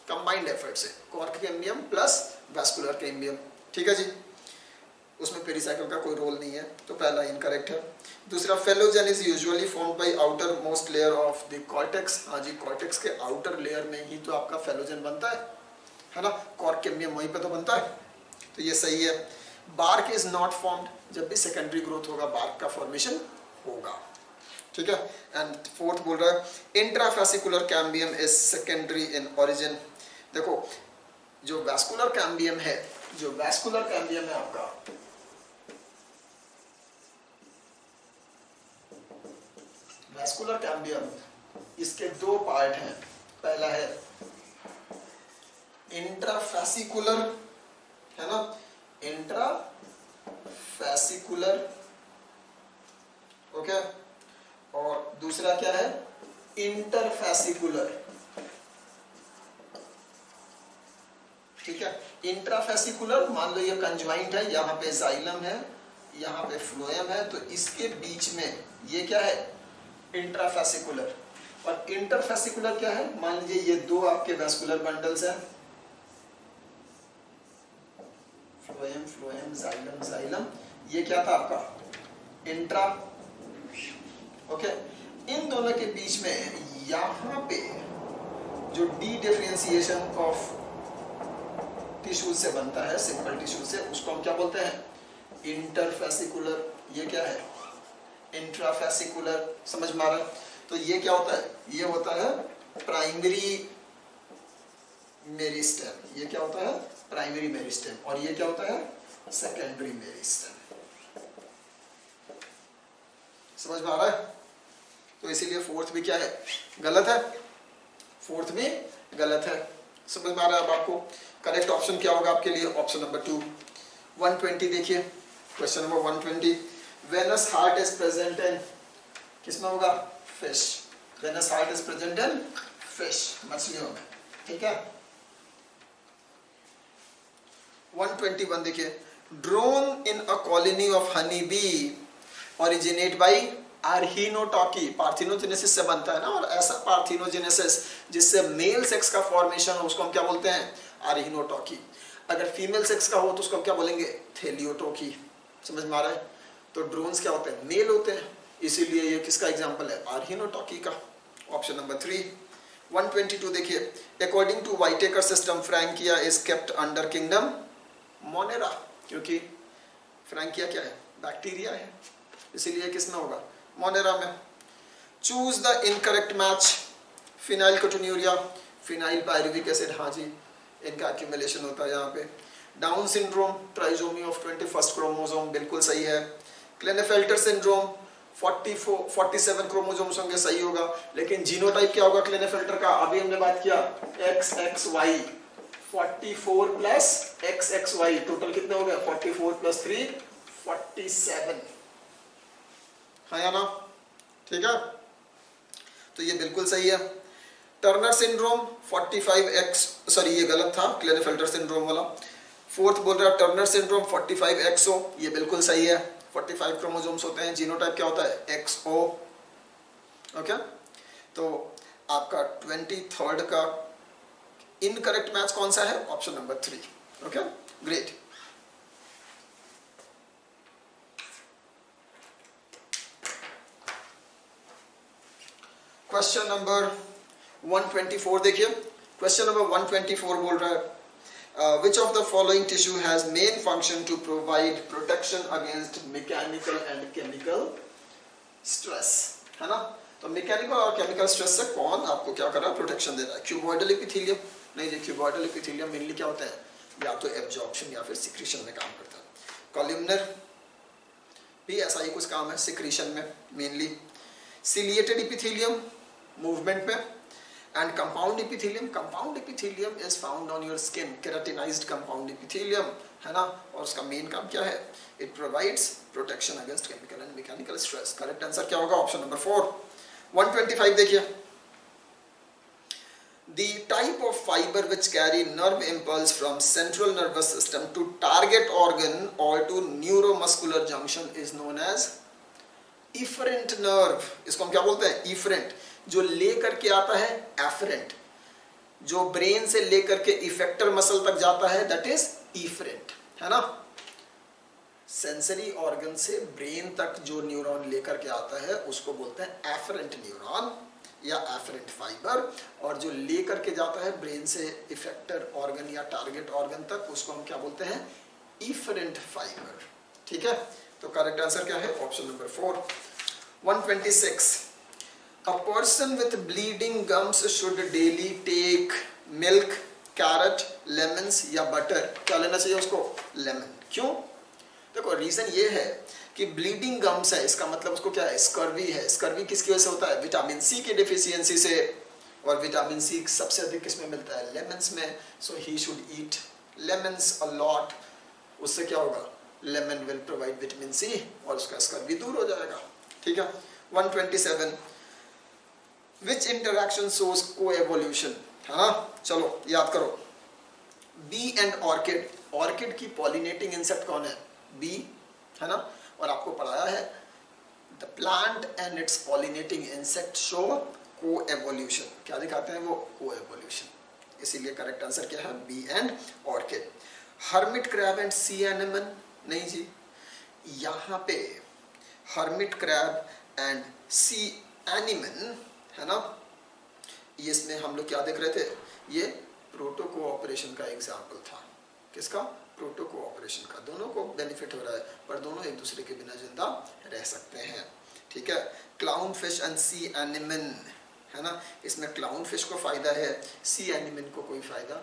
कंबाइंड एफर्ट से, cork cambium plus vascular cambium. ठीक है जी, उसमें पेरिसाइकल का कोई रोल नहीं है, तो पहला इनकरेक्ट है। दूसरा, phellogen is usually formed by outer most layer of the cortex. हाँ जी, कॉर्टेक्स के आउटर लेयर में ही तो आपका फेलोजेन बनता है ना। कॉर्क कैम्बियम वहीं पे तो बनता है, तो ये सही है। बार्क इज नॉट फॉर्म्ड, जब भी सेकेंडरी ग्रोथ होगा बार्क का फॉर्मेशन होगा। ठीक है। एंड फोर्थ बोल रहा है intrafascicular cambium is secondary in origin. देखो, जो वैस्कुलर कैम्बियम है, जो वैस्कुलर कैम्बियम है आपका, वैस्कुलर कैम्बियम, इसके दो पार्ट हैं। पहला है इंट्राफेसिकुलर, है ना, इंट्राफेसिकुलर, ओके, और दूसरा क्या है? इंटरफेसिकुलर। ठीक है, इंट्राफेसिकुलर मान लो ये कंज्वाइंट है, यहाँ पे जाइलम है, यहाँ पे फ्लोएम है, तो इसके बीच में ये क्या है? इंट्राफेसिकुलर। और इंटरफेसिकुलर क्या है? मान लीजिए ये दो आपके वैस्कुलर बंडल्स हैं, फ्लोएम फ्लोएम, जाइलम जाइलम, ये क्या था आपका? इंट्रा। ओके, इन दोनों के बीच में यहाँ पे जो डी डिफरेंशिएशन ऑफ टिश्यूज से बनता है, सिंपल टिश्यूज से, उसको हम क्या बोलते हैं? इंटरफेसिकुलर। ये क्या है? इंट्राफेसिकुलर। समझ में आ रहा है? तो ये क्या होता है? ये होता है प्राइमरी मेरिस्टेम। ये क्या होता है? Primary meristem. और ये क्या होता है? Secondary meristem. समझ में आ रहा है? तो इसीलिए फोर्थ भी क्या है? गलत है, फोर्थ में गलत है। समझ में आ रहा है अब आपको? करेक्ट ऑप्शन क्या होगा आपके लिए? Option number 2। 120 देखिए, question number 120, venous heart is present in, किसमें होगा? Fish. Venous heart is present in fish, मछलियों में। ठीक है। 121 देखिए, drone in a colony of honey bee originate by arrhenotoky. Parthenogenesis से बनता है ना, और ऐसा पार्थिनोजेनेसिस जिससे मेल सेक्स का फॉर्मेशन हो उसको हम क्या बोलते हैं? आर्हिनोटॉकी। अगर फीमेल सेक्स का हो तो उसको हम क्या बोलेंगे? थेलियोटोकी। समझ में आ रहा है? तो ड्रोन्स क्या होते हैं? मेल होते हैं, इसीलिए ये किसका एग्जाम्पल है? आर्हिनोटॉकी का। Option number 3। 122 देखिए, according to Whittaker system frankia is kept under kingdom monera, क्योंकि फ्रैंकिया क्या है? बैक्टीरिया है, इसीलिए किसमें होगा? मोनेरा में। Choose the incorrect match. Phenylketonuria, phenyl pyruvic acid, हाँ जी, इनका एक्यूमुलेशन होता है यहाँ पे। Down syndrome, trisomy of 21st chromosome, बिल्कुल सही है। क्लेनेफेल्टर सिंड्रोम 47 क्रोमोसोम्स होंगे, सही होगा। लेकिन जीनोटाइप क्या होगा क्लेनेफेल्टर का? अभी हमने बात किया XXY, 44 प्लस XXY, टोटल कितने हो गए? 44 प्लस 3 47, हाँ या ना? ठीक है, तो ये बिल्कुल सही है। टर्नर सिंड्रोम 45X, सॉरी ये गलत था, क्लेनेफेल्टर सिंड्रोम वाला। फोर्थ बोल रहा है टर्नर सिंड्रोम 45XO, ये बिल्कुल सही है। 45 क्रोमोसोम्स होते हैं। जीनोटाइप क्या होता है? XO। ओके, तो आपका 23rd का इनकरेक्ट मैच कौन सा है? Option number 3। Okay, great. Question number 124 देखिए। क्वेश्चन नंबर 124 बोल रहा है which of the following tissue has main function to provide protection against mechanical and chemical stress, है ना? तो मैकेनिकल और केमिकल स्ट्रेस से कौन आपको क्या कर रहा है? प्रोटेक्शन दे रहा है। Cuboidal epithelium? नहीं जी, क्यूबॉइडल एपिथेलियम मेनली क्या होता है? या तो एब्जॉर्प्शन या फिर सिक्रीशन में काम करता है। कॉलमनर भी ऐसा ही कुछ काम है, सिक्रीशन में मेनली। सिलिएटेड एपिथेलियम मूवमेंट में। And compound epithelium is found on your skin, keratinized compound epithelium, है ना? और उसका मेन काम क्या है? It provides protection against chemical and mechanical stress. Correct answer क्या होगा? Option number 4। 125 देखिए। The type of fiber which carry nerve impulse from central nervous system to target organ or to neuromuscular junction is known as efferent nerve। इसको हम क्या बोलते हैं? efferent। जो लेकर के आता है एफरेंट, जो ब्रेन से लेकर के इफेक्टर मसल तक जाता है दैट इज इफरेंट, है ना? सेंसरी ऑर्गन से ब्रेन तक जो न्यूरॉन लेकर के आता है उसको बोलते हैं एफरेंट न्यूरॉन या एफरेंट फाइबर, और जो लेकर के जाता है ब्रेन से इफेक्टर ऑर्गन या टारगेट ऑर्गन तक उसको हम क्या बोलते हैं? Efferent fibre. ठीक है, तो करेक्ट आंसर क्या है? Option number 4। 126 A person with bleeding gums should daily take milk, carrot, lemons या butter। क्या लेना चाहिए उसको? लेमन। क्यों? देखो रीजन ये है कि ब्लीडिंग गम्स है, इसका मतलब उसको क्या है? स्कर्वी है। स्कर्वी किसकी वजह से होता है? विटामिन सी की डिफिशियंसी से, और विटामिन सी सबसे अधिक किसमें मिलता है? लेमन्स में। So he should eat lemons a lot. उससे क्या होगा? Lemon will provide vitamin C और उसका स्कर्वी दूर हो जाएगा। ठीक है। 127 Which interaction shows co-evolution, है ना? चलो याद करो। बी एंड ऑर्किड, ऑर्किड की पॉलिनेटिंग इंसेक्ट कौन है? बी, है ना? और आपको पढ़ाया है the plant and its pollinating insect show coevolution. क्या दिखाते हैं वो? को-एवोल्यूशन। इसीलिए करेक्ट आंसर क्या है? B and orchid. Hermit crab and sea anemone? नहीं जी, यहाँ पे hermit crab and sea anemone, है ना? ये इसमें हम लोग क्या देख रहे थे? ये प्रोटो कोऑपरेशन का एग्जाम्पल था। किसका? प्रोटो कोऑपरेशन का। दोनों को बेनिफिट हो रहा है, पर दोनों एक दूसरे के बिना जिंदा रह सकते हैं। ठीक है। Clown fish and sea anemone, है ना? इसमें क्लाउन फिश को फायदा है, सी एनिमन को कोई फायदा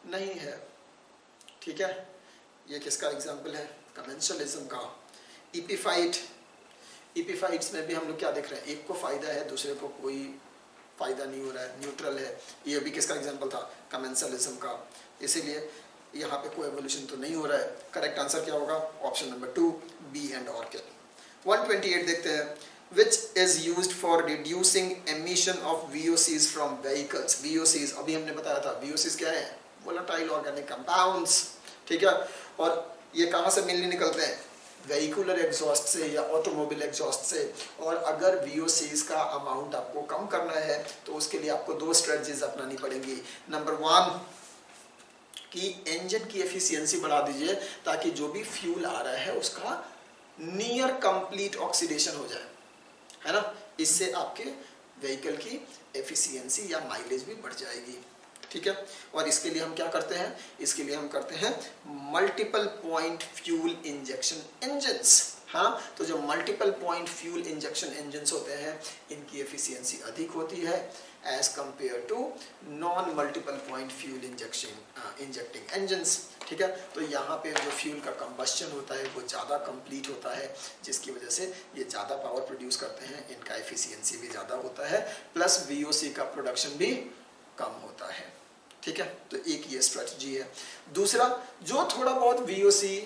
नहीं है। ठीक है। ये किसका एग्जाम्पल है? कमेंशलिज्म का। इपीफाइट, इपीफाइट्स में भी हम लोग क्या देख रहे हैं? एक को फायदा है, दूसरे को कोई फायदा नहीं हो रहा है, न्यूट्रल है। ये भी किसका एग्जांपल था? कमेंशलिज्म का। इसीलिए यहाँ पे कोई एवोल्यूशन तो नहीं हो रहा है। करेक्ट आंसर क्या होगा? Option number 2, B and orchid. 128 देखते हैं। Which is used for reducing emission of VOCs from vehicles? VOCs अभी हमने बताया था। VOCs क्या है? Volatile organic compounds। ठीक है। और ये कहाँ से मेनली निकलते हैं? वेहिकुलर एग्जॉस्ट से या ऑटोमोबाइल एग्जॉस्ट से। और अगर VOCs का अमाउंट आपको कम करना है तो उसके लिए आपको 2 स्ट्रेटजीज अपनानी पड़ेंगी। नंबर 1 कि इंजन की एफिशिएंसी बढ़ा दीजिए ताकि जो भी फ्यूल आ रहा है उसका नियर कंप्लीट ऑक्सीडेशन हो जाए, है ना? इससे आपके व्हीकल की एफिशिएंसी या माइलेज भी बढ़ जाएगी। ठीक है। और इसके लिए हम क्या करते हैं? इसके लिए हम करते हैं multiple point fuel injection engines, हाँ, तो जो multiple point fuel injection engine होते हैं इनकी एफिशिएंसी अधिक होती है as compare to non multiple point fuel injecting engines. ठीक है, तो यहाँ पे जो फ्यूल का कंबस्शन होता है वो ज़्यादा कंप्लीट होता है, जिसकी वजह से ये ज़्यादा पावर प्रोड्यूस करते हैं, इनका एफिशिएंसी भी ज़्यादा होता है, प्लस वीओसी का प्रोडक्शन भी कम होता है। ठीक है, तो एक ये स्ट्रेटजी है। दूसरा, जो थोड़ा बहुत वीओसी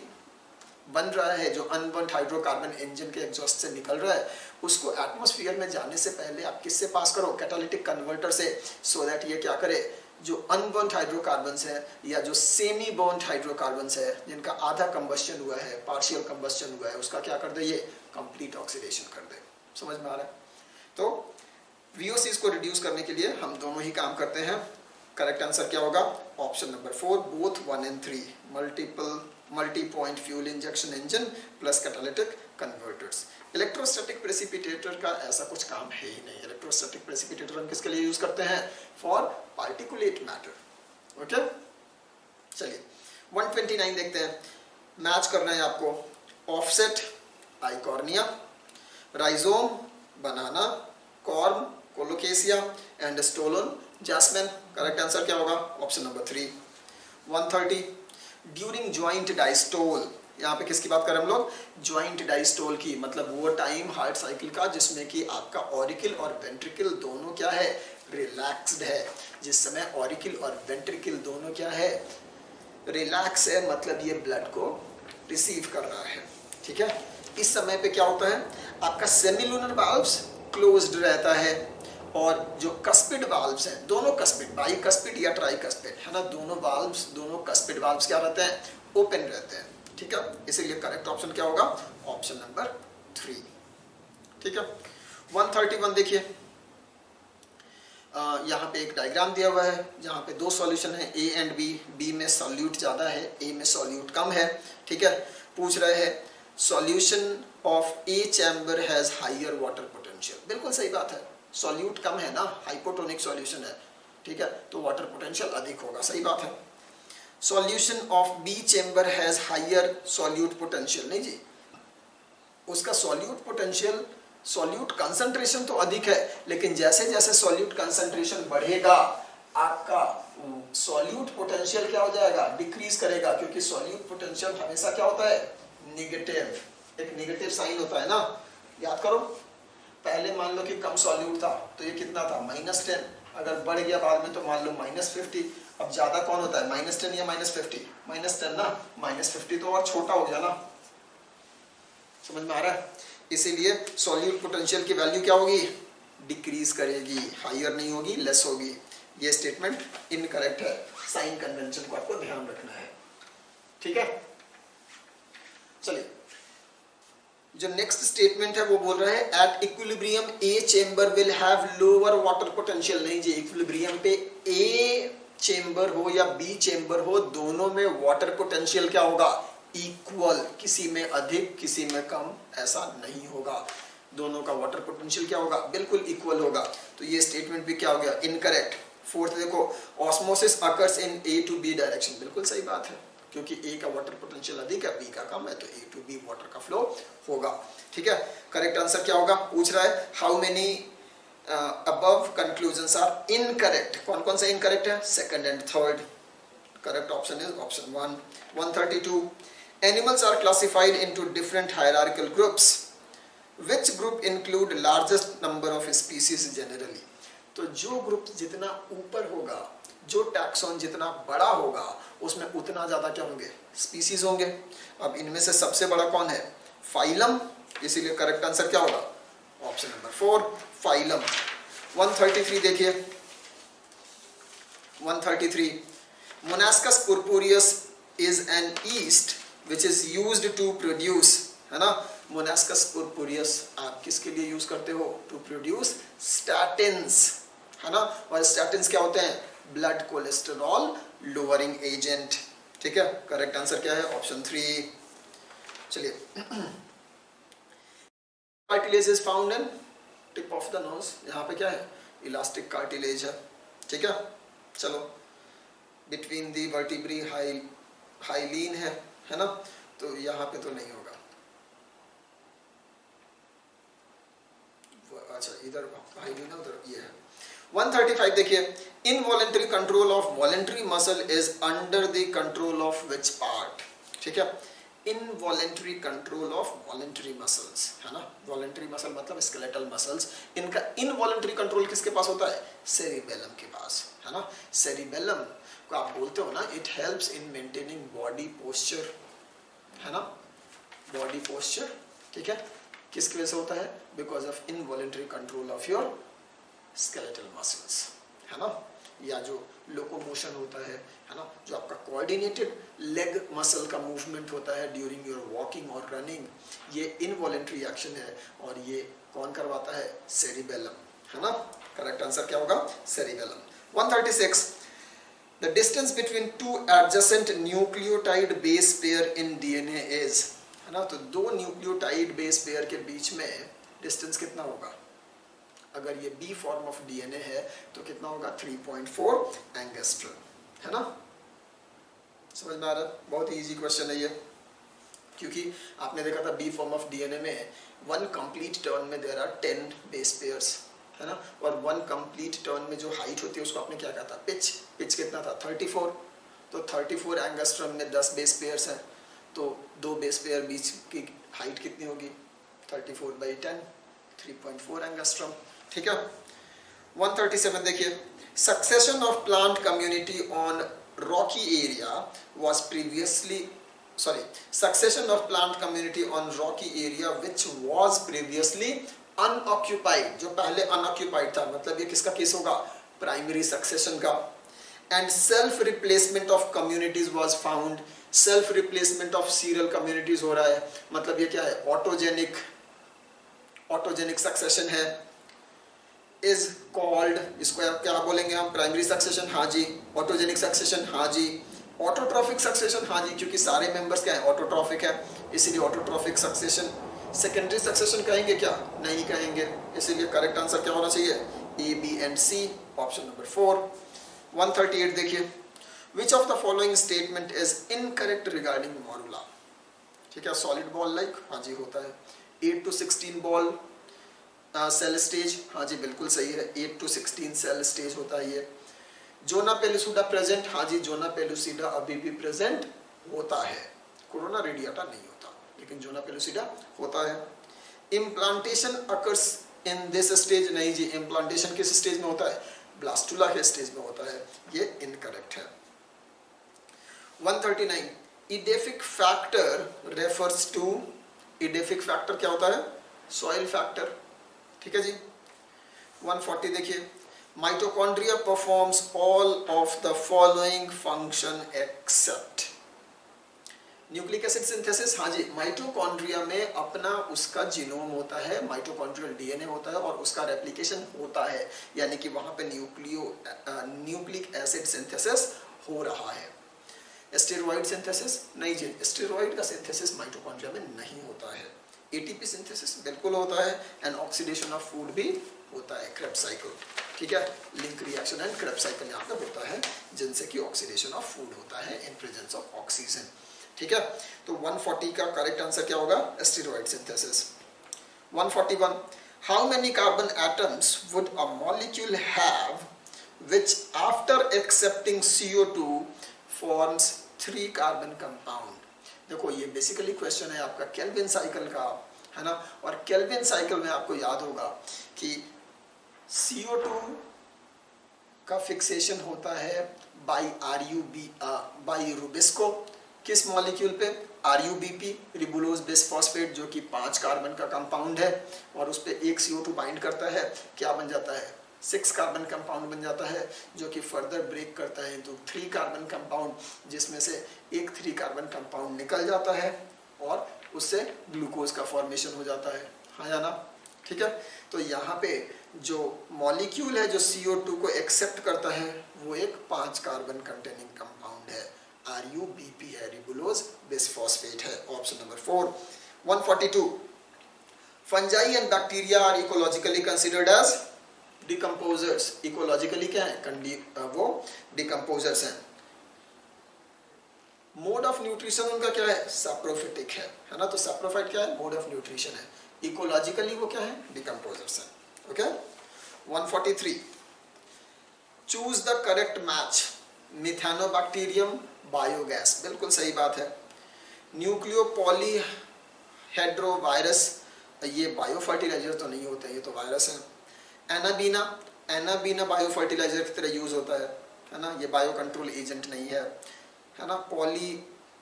बन रहा है, जो अनबर्न्ड हाइड्रोकार्बन इंजन के एग्जॉस्ट से निकल रहा है, उसको एटमॉस्फेयर में जाने से पहले आप किससे पास करो? कैटालिटिक कन्वर्टर से, सो दैट ये क्या करे, जो अनबर्न्ड हाइड्रोकार्बन्स है या जो सेमी बर्न्ड हाइड्रोकार्बन्स है, जिनका आधा कंबस्शन हुआ है, पार्शियल कंबस्शन हुआ है, उसका क्या कर दे? ये कंप्लीट ऑक्सीडेशन कर दे। समझ में आ रहा है? तो वीओसीज को रिड्यूस करने के लिए हम दोनों ही काम करते हैं। करेक्ट आंसर क्या होगा? Option number 4, both 1 and 3, multi point fuel injection engine plus catalytic converters. Electrostatic precipitator का ऐसा कुछ काम है ही नहीं। इलेक्ट्रोस्टैटिक प्रेसिपिटेटर हम किसके लिए यूज करते हैं? For particulate matter. ओके, चलिए 129 देखते हैं। मैच करना है आपको। Offset Eichhornia, rhizome banana, corm colocasia and stolon jasmine. Correct answer क्या होगा? Option number 3। 130, during joint diastole, यहाँ पे किसकी बात कर रहे हैं हम लोग? ज्वाइंट डायस्टोल की, मतलब वो टाइम हार्ट साइकिल का जिसमें कि आपका ऑरिकल और वेंट्रिकल दोनों क्या है? रिलैक्स्ड है। जिस समय ऑरिकल और वेंट्रिकल दोनों क्या है? रिलैक्स है, मतलब ये ब्लड को रिसीव कर रहा है। ठीक है, इस समय पे क्या होता है? आपका सेमिलुनर वाल्व्स क्लोज्ड रहता है और जो कस्पिड वाल्व्स हैं, दोनों कस्पिड, बाइकस्पिड या ट्राइकस्पिड है ना, दोनों वाल्व्स, दोनों कस्पिड वाल्व्स क्या रहते हैं? ओपन रहते हैं। ठीक है, इसीलिए करेक्ट ऑप्शन क्या होगा? Option number 3। ठीक है, 131 देखिए, यहाँ पे एक डायग्राम दिया हुआ है जहाँ पे दो सॉल्यूशन है, ए एंड बी। बी में सॉल्यूट ज़्यादा है, ए में सॉल्यूट कम है। ठीक है, पूछ रहे हैं solution of A chamber has higher water potential. बिल्कुल सही बात है, सॉल्यूट कम है ना, हाइपोटोनिक सॉल्यूशन है। ठीक है, तो वाटर पोटेंशियल अधिक होगा, सही बात है। Solution of B chamber has higher solute potential, नहीं जी, उसका सॉल्यूट पोटेंशियल, सॉल्यूट कंसंट्रेशन तो अधिक है, लेकिन जैसे जैसे सॉल्यूट कंसंट्रेशन बढ़ेगा आपका सॉल्यूट पोटेंशियल क्या हो जाएगा? डिक्रीज करेगा, क्योंकि सॉल्यूट पोटेंशियल हमेशा क्या होता है? नेगेटिव, एक नेगेटिव साइन होता है ना। याद करो, पहले मान लो कि कम सॉल्यूट था तो ये कितना था? -10। अगर बढ़ गया बाद में तो मान लो -50। अब ज्यादा कौन होता है? -10 या -50? -10 ना, -50 तो और छोटा हो गया ना। समझ में आ रहा है? इसीलिए सॉल्यूट पोटेंशियल की वैल्यू क्या होगी? डिक्रीज करेगी, हायर नहीं होगी, लेस होगी। ये स्टेटमेंट इनकरेक्ट है, साइन कन्वेंशन को आपको ध्यान रखना है। ठीक है, चलिए जो नेक्स्ट स्टेटमेंट है वो बोल रहा है at equilibrium A chamber will have lower water potential. नहीं जी, इक्विलिब्रियम पे ए चेंबर हो या बी चेंबर हो, दोनों में वाटर पोटेंशियल क्या होगा? इक्वल, किसी में अधिक किसी में कम ऐसा नहीं होगा। दोनों का वाटर पोटेंशियल क्या होगा? बिल्कुल इक्वल होगा। तो ये स्टेटमेंट भी क्या हो गया? इनकरेक्ट। फोर्थ देखो, osmosis occurs in A to B direction. बिल्कुल सही बात है, क्योंकि ए का वाटर पोटेंशियल अधिक है, बी का कम है, तो ए टू बी वाटर का फ्लो होगा। ठीक है, करेक्ट आंसर क्या होगा? पूछ रहा है how many above conclusions are incorrect. कौन कौन से इनकरेक्ट है? Second and third. Correct option is option 1। 132, animals are classified into different hierarchical groups. Which group include largest number of species generally? तो जो ग्रुप जितना ऊपर होगा, जो टैक्सॉन जितना बड़ा होगा, उसमें उतना ज्यादा क्या होंगे? स्पीसीज होंगे। अब इनमें से सबसे बड़ा कौन है? फाइलम। इसीलिए करेक्ट आंसर क्या होगा? Option number 4, phylum. 133 देखिए, 133, monascus purpureus is an yeast which is used to produce, है ना। मोनास्कस पुरपुरियस आप किसके लिए यूज करते हो? टू प्रोड्यूस स्टैटिन्स, है ना। और स्टैटिन्स क्या होते हैं? Blood cholesterol lowering agent. ठीक है, करेक्ट आंसर क्या है? ऑप्शन 3। चलिए, cartilage is found in tip of the nose. यहाँ पे क्या है? इलास्टिक कार्टिलेज है। ठीक है, चलो, बिटवीन दी वर्टिब्री हाइलीन है ना, तो यहाँ पे तो नहीं होगा। इधर हाई भी ना उधर ये है। 135 देखिए, involuntary control of voluntary muscle is under the control of which part. ठीक है, involuntary control of voluntary muscles, है ना, वॉलेंट्री मसल मतलब स्केलेटल मसल्स, इनका इनवॉलेंट्री कंट्रोल किसके पास होता है? सेरिबेलम के पास, है ना। सेरिबेलम को आप बोलते हो ना, it helps in maintaining body posture, है ना, बॉडी पोस्चर। ठीक है, किसकी वजह से होता है? Because of involuntary control of your skeletal muscles, है ना। या जो लोकोमोशन होता है ना, जो आपका कोऑर्डिनेटेड लेग मसल का मूवमेंट होता है ड्यूरिंग योर वॉकिंग और रनिंग, ये इनवॉलेंट्री एक्शन है और ये कौन करवाता है? सेरिबेलम, है ना। करेक्ट आंसर क्या होगा? Cerebellum. 136 the distance between two adjacent nucleotide base pair in DNA is, है ना। तो दो न्यूक्लियोटाइड बेस पेयर के बीच में डिस्टेंस कितना होगा? अगर ये बी फॉर्म ऑफ डीएनए है तो कितना होगा? 3.4 एंगस्ट्रम, है ना। समझ में आ रहा है? बहुत ही इजी क्वेश्चन है ये, क्योंकि आपने देखा था बी फॉर्म ऑफ डीएनए में वन कंप्लीट टर्न में देयर आर 10 बेस पेयर्स, है ना, और वन कंप्लीट टर्न में जो हाइट होती है उसको आपने क्या कहा था? पिच। पिच कितना था? 34। तो 34 एंगस्ट्रम में 10 बेस पेयर्स हैं, तो दो बेस पेयर बीच की हाइट कितनी होगी? 34/10, 3.4 एंगस्ट्रम। ठीक है। 137 देखिए, succession of plant community on Rocky area was previously succession of plant community on Rocky area which was previously unoccupied, जो पहले अनऑक्यूपाइड था, मतलब ये किसका केस होगा? प्राइमरी सक्सेशन का। And self replacement of communities was found, self replacement of serial communities हो रहा है, मतलब ये क्या है? ऑटोजेनिक सक्सेशन है। इज कॉल्ड, इसको क्या बोलेंगे हम? प्राइमरी सक्सेशन, हाँ जी। ऑटोजेनिक सक्सेशन, हाँ जी। ऑटोट्रॉफिक सक्सेशन, हाँ जी, क्योंकि सारे मेंबर्स क्या है? ऑटोट्रॉफिक है, इसीलिए ऑटोट्रॉफिक सक्सेशन। सेकेंडरी सक्सेशन कहेंगे क्या? नहीं कहेंगे, इसीलिए करेक्ट आंसर क्या होना चाहिए? A, B and C, option number 4। 138 देखिए, which of the following statement is incorrect regarding morula? ठीक है, सॉलिड बॉल लाइक, हाँ जी होता है। 8 to 16 बॉल सेल स्टेज, हाँ जी बिल्कुल सही है, 8 to 16 सेल स्टेज होता है ये। जोना पेलुसिडा प्रेजेंट, हाँ जी, जोना पेलुसिडा अभी भी प्रेजेंट होता है। कोरोना रेडिएटा नहीं होता, लेकिन जोना पेलुसिडा होता है। Implantation occurs in this stage, नहीं जी, इम्प्लांटेशन किस स्टेज में होता है? ब्लास्टुला के स्टेज में होता है, ये इनकरेक्ट है। 139 edaphic factor refers to, edaphic factor क्या होता है? Soil factor. ठीक है जी। 140 देखिए, mitochondria performs all of the following function except. Nucleic acid synthesis, हाँ जी, माइटोकॉन्ड्रिया में अपना उसका जीनोम होता है, माइटोकॉन्ड्रियल डीएनए होता है और उसका रेप्लिकेशन होता है, यानी कि वहां पे न्यूक्लिक एसिड सिंथेसिस हो रहा है। स्टेरॉइड सिंथेसिस, नहीं जी, स्टेरॉइड का सिंथेसिस माइटोकॉन्ड्रिया में नहीं होता है। एटीपी सिंथेसिस बिल्कुल होता है, एंड ऑक्सीडेशन ऑफ फूड भी होता है, क्रेब्स साइकिल। ठीक है, link reaction and Krebs cycle यहाँ पे होता है, जिनसे कि ऑक्सीडेशन ऑफ फूड होता है इन प्रेजेंस ऑफ ऑक्सीजन। ठीक है, तो 140 का करेक्ट आंसर क्या होगा? Steroid synthesis. 141 how many carbon atoms would a molecule have which after accepting CO2 forms 3 carbon compound. देखो ये बेसिकली क्वेश्चन है आपका केल्विन साइकिल का, है ना, और केल्विन साइकिल में आपको याद होगा कि CO2 का फिक्सेशन होता है बाई रुबिस्को, किस मॉलिक्यूल पे? RuBP, रिबुलोज बिसफॉस्फेट, जो कि 5 कार्बन का कंपाउंड है, और उस पर एक CO2 बाइंड करता है, क्या बन जाता है? 6 कार्बन कंपाउंड बन जाता है, जो कि फर्दर ब्रेक करता है तो 3 कार्बन कंपाउंड, जिसमें से एक 3 कार्बन कंपाउंड निकल जाता है और उससे ग्लूकोज का फॉर्मेशन हो जाता है, हाँ या ना? ठीक है, तो यहाँ पे जो मॉलिक्यूल है जो CO2 को एक्सेप्ट करता है वो एक 5 कार्बन कंटेनिंग कंपाउंड है, RuBP है, रिबुलोज बिसफॉस्फेट है, option number 4। 142 fungi and bacteria are ecologically considered as decomposers. Ecologically क्या है? वो डिकम्पोजर्स हैं। मोड ऑफ न्यूट्रिशन उनका क्या है? सैप्रोफिटिक है ना, तो सैप्रोफाइट क्या है? मोड ऑफ न्यूट्रिशन है। इकोलॉजिकली वो क्या है? डिकम्पोजर्स है, okay. 143, choose the correct match, Methanobacterium biogas, बिल्कुल सही बात है। न्यूक्लियो पॉलीहेड्रोवायरस, ये बायो फर्टिलाइजर तो नहीं होता, ये तो वायरस है। एनाबीना, एनाबीना बायो फर्टिलाइजर की तरह यूज होता है ना, ये बायो कंट्रोल एजेंट नहीं है ना।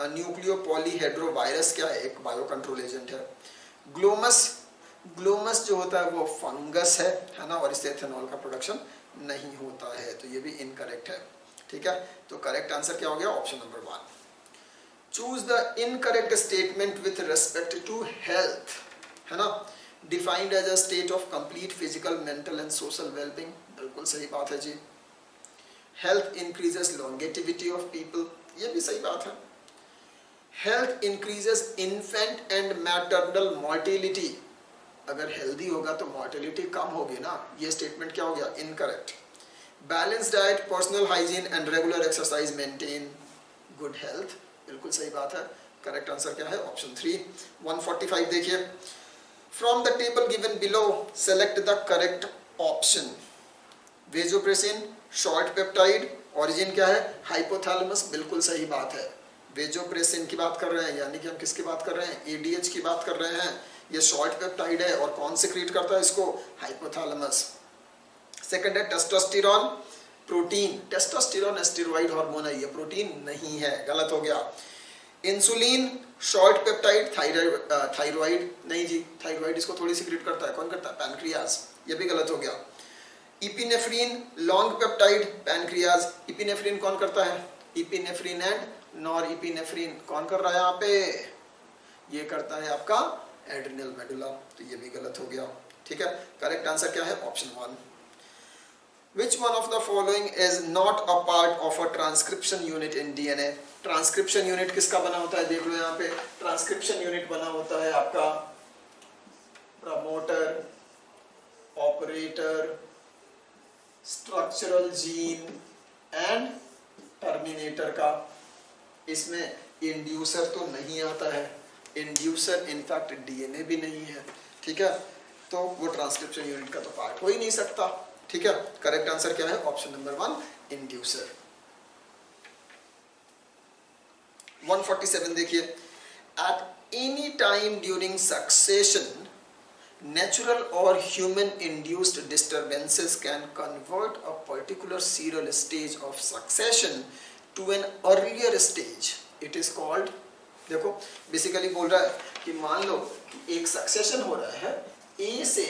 न्यूक्लियो पॉलीहेड्रोवायरस क्या है, एक बायो कंट्रोल एजेंट है। ग्लोमस, ग्लोमस जो होता है वो फंगस है ना, और इससे एथेनॉल का प्रोडक्शन नहीं होता है, तो ये भी इनकरेक्ट है। ठीक है, तो करेक्ट आंसर क्या हो गया, option number 1। Choose the incorrect statement with respect to health, है ना। Defined as a state of complete physical, mental and social wellbeing, बिल्कुल सही बात है जी। Health increases longevity of people, ये भी सही बात है। Health increases infant and maternal mortality, अगर हेल्दी होगा तो मोर्टेलिटी कम होगी ना, ये स्टेटमेंट क्या हो गया, incorrect. Balance diet, personal hygiene and regular exercise maintain good health, बिल्कुल सही बात है। करेक्ट आंसर क्या है, ऑप्शन 3। 145 देखिए, from the table given below select the correct option. Vasopressin, short peptide, origin क्या है, हाइपोथैलेमस, बिल्कुल सही बात है। वेजोप्रेसिन की बात कर रहे हैं, यानी कि हम किसकी बात कर रहे हैं, एडीएच की बात कर रहे हैं। ये शॉर्ट पेप्टाइड है और कौन सिक्रीट करता है इसको, हाइपोथैलेमस। सेकंड है testosterone, protein, testosterone steroid hormone है, ये प्रोटीन नहीं है, गलत हो गया। इंसुलिन, शॉर्ट पेप्टाइड, थायराइड नहीं जी, थायराइड इसको थोड़ी सिक्रीट करता है, कौन करता है, पैनक्रियाज, ये भी गलत हो गया। Epinephrine, long peptide, pancreas, epinephrine कौन करता है, इपिनेफ्रिन एंड नॉर इपिनेफ्रिन कौन कर रहा है यहाँ पे, ये करता है आपका एड्रिनल मेडुला, तो ये भी गलत हो गया। ठीक है, करेक्ट आंसर क्या है, option 1। Which one of the following is not a part of a transcription unit in DNA? Transcription unit किसका बना होता है, देख लो यहाँ पे, ट्रांसक्रिप्शन यूनिट बना होता है आपका promoter, operator, structural gene and terminator का। इसमें इंड्यूसर तो नहीं आता है, इंड्यूसर इनफैक्ट डीएनए भी नहीं है। ठीक है, तो वो ट्रांसक्रिप्शन यूनिट का तो पार्ट हो ही नहीं सकता। ठीक है, करेक्ट आंसर क्या है, ऑप्शन नंबर 1, इंड्यूसर। 147 देखिए, at any time during succession natural or human induced disturbances can convert a particular serial stage of succession to an earlier stage. It is called, देखो basically बोल रहा है कि मान लो कि एक सक्सेशन हो रहा है, ए से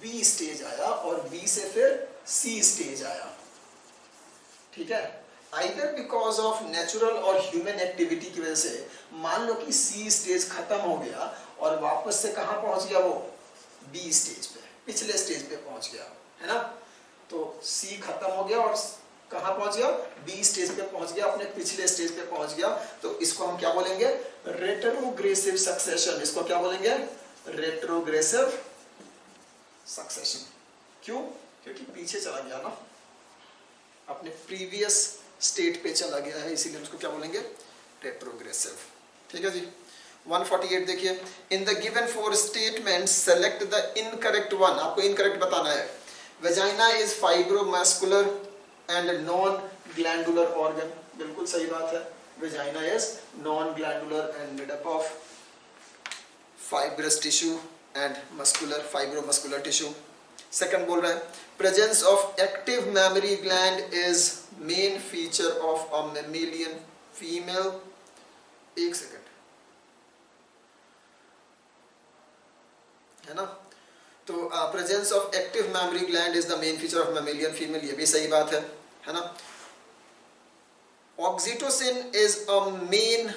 बी स्टेज आया और बी से फिर सी स्टेज आया। ठीक है, आइदर बिकॉज ऑफ नेचुरल और ह्यूमन एक्टिविटी की वजह से मान लो कि सी स्टेज खत्म हो गया और वापस से कहाँ पहुंच गया वो, बी स्टेज पे, पिछले स्टेज पे पहुंच गया, है ना। तो सी खत्म हो गया और कहाँ पहुंच गया, बी स्टेज पे पहुंच गया, अपने पिछले स्टेज पे पहुंच गया, तो इसको हम क्या बोलेंगे, रेट्रोग्रेसिव सक्सेशन। इसको क्या बोलेंगे, रेट्रोग्रेसिव सक्सेशन। क्यों, क्योंकि पीछे चला गया ना, अपने प्रीवियस स्टेट पे चला गया है, इसीलिए उसको क्या बोलेंगे, रेट्रोग्रेसिव। ठीक है जी। 148 देखिए, इन the given 4 statement select the incorrect one. आपको इनकरेक्ट बताना है। Vagina is fibromuscular and non glandular organ, बिल्कुल सही बात है। Vagina is non glandular and made up of fibrous tissue and muscular, fibromuscular tissue. Second बोल रहा है, presence of active memory gland is main feature of a mammalian female. एक second, है ना, तो presence of active memory gland is the main feature of mammalian female, ये भी सही बात है ना। Oxytocin is a main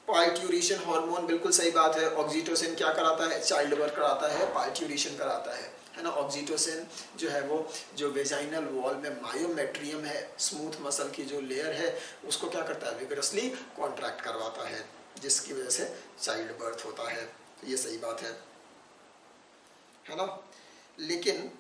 parturition hormone, बिल्कुल सही बात है। ऑक्सीटोसिन क्या कराता है, चाइल्ड बर्थ कराता है, पार्ट्यूरेशन कराता है ना। ऑक्सीटोसिन जो है वो जो वेजाइनल वॉल में मायोमेट्रियम है, स्मूथ मसल की जो लेयर है, उसको क्या करता है, विगरसली कॉन्ट्रैक्ट करवाता है, जिसकी वजह से चाइल्ड बर्थ होता है, तो ये सही बात है ना। लेकिन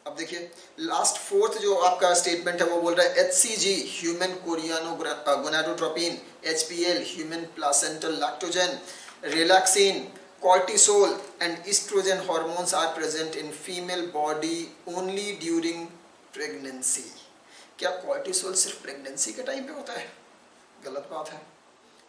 अब अब देखिए लास्ट फोर्थ जो आपका स्टेटमेंट है वो बोल रहा है HCG human chorionic gonadotropin, HPL human placental lactogen, relaxin, cortisol and estrogen hormones are present in female body only during pregnancy। क्या cortisol सिर्फ प्रेगनेंसी के टाइम पे होता है? गलत बात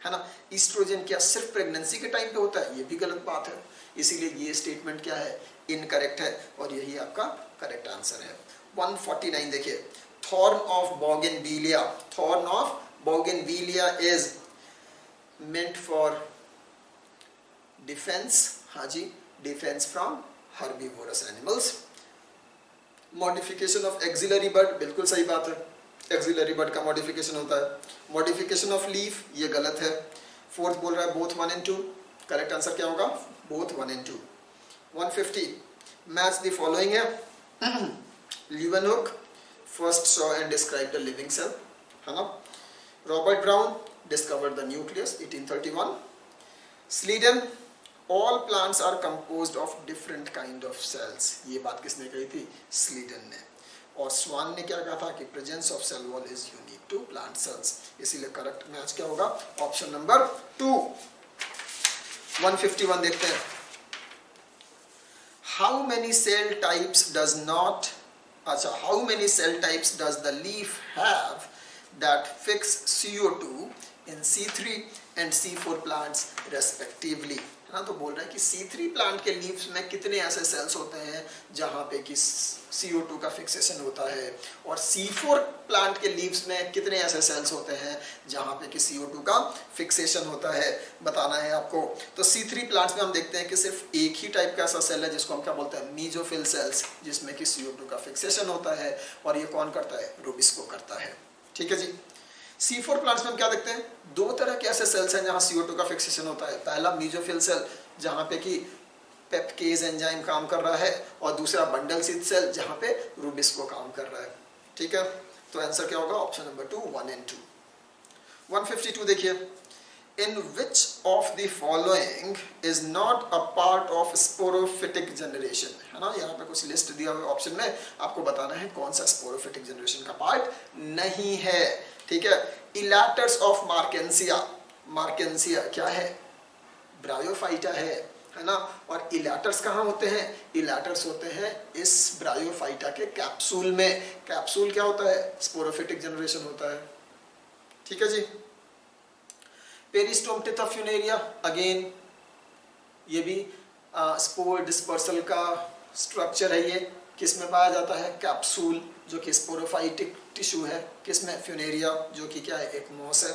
है ना। ईस्ट्रोजन क्या सिर्फ प्रेगनेंसी के टाइम पे होता है? ये भी गलत बात है। इसीलिए ये स्टेटमेंट क्या है? इनकरेक्ट है और यही आपका करेक्ट आंसर है। 149 देखिए, thorn of bougainvillea, thorn of bougainvillea is meant for defence, हाँ जी, defence from herbivorous animals. Modification of axillary bud, बिल्कुल सही बात है, एक्सिलरी बड का मॉडिफिकेशन होता है। मॉडिफिकेशन ऑफ लीफ, ये गलत है। फोर्थ बोल रहा है बोथ 1 and 2, करेक्ट आंसर क्या होगा? Both 1 and 2। 150 match the following है। Leeuwenhoek first saw and describe the living cell, है ना। Robert Brown discovered the nucleus 1831। Schleiden all plants are composed of different kind of cells, ये बात किसने कही थी? स्लीडन ने। और स्वान ने क्या कहा था कि presence of cell wall is unique to plant cells. इसीलिए करेक्ट मैच क्या होगा? Option number 2। 151 देखते हैं। How many cell types does not, अच्छा, how many cell types does the leaf have that fix CO2 in C3 and C4 plants respectively, है ना। तो बोल रहा है कि C3 प्लांट के लीव्स में कितने ऐसे सेल्स होते हैं जहाँ पे कि CO2 का फिक्सेशन होता है, और C4 प्लांट के लीव्स में कितने ऐसे सेल्स होते हैं जहाँ पे कि CO2 का फिक्सेशन होता है, बताना है आपको। तो C3 प्लांट्स में हम देखते हैं कि सिर्फ एक ही टाइप का ऐसा सेल है जिसको हम क्या बोलते हैं? मीजोफिल सेल्स, जिसमें कि CO2 का फिक्सेशन होता है, और ये कौन करता है? रूबिस्को करता है। ठीक है जी। C4 प्लांट्स में हम क्या देखते हैं? दो तरह के ऐसे सेल्स हैं जहां CO2 का फिक्सेशन होता है। पहला मीजोफिल सेल जहां पे कि पेप्केज एंजाइम काम कर रहा है, और दूसरा बंडल सीथ सेल जहां पे रूबिस्को काम कर रहा है। ठीक है, तो आंसर क्या होगा? Option number 2, 1 and 2। 152 देखिए, in which of the following is not a part of sporophytic generation, है ना। यहाँ पे कुछ लिस्ट दिया हुआ ऑप्शन में, आपको बताना है कौन सा स्पोरोफिटिक जनरेशन का पार्ट नहीं है। ठीक है, इलैटर्स ऑफ मार्केंसिया, मार्केंसिया क्या है? ब्रायोफाइटा है ना। और इलैटर्स कहाँ होते हैं? इलैटर्स होते हैं इस ब्रायोफाइटा के कैप्सूल में। कैप्सूल क्या होता है? स्पोरोफिटिक जनरेशन होता है। ठीक है जी। पेरिस्टोम टिथा फ्यूनेरिया, अगेन ये भी स्पोर डिस्पर्सल का स्ट्रक्चर है। ये किस में पाया जाता है? कैप्सूल, जो कि स्पोरोफाइटिक टिश्यू है। किसमें? फ्यूनेरिया, जो कि क्या है? एक मॉस है।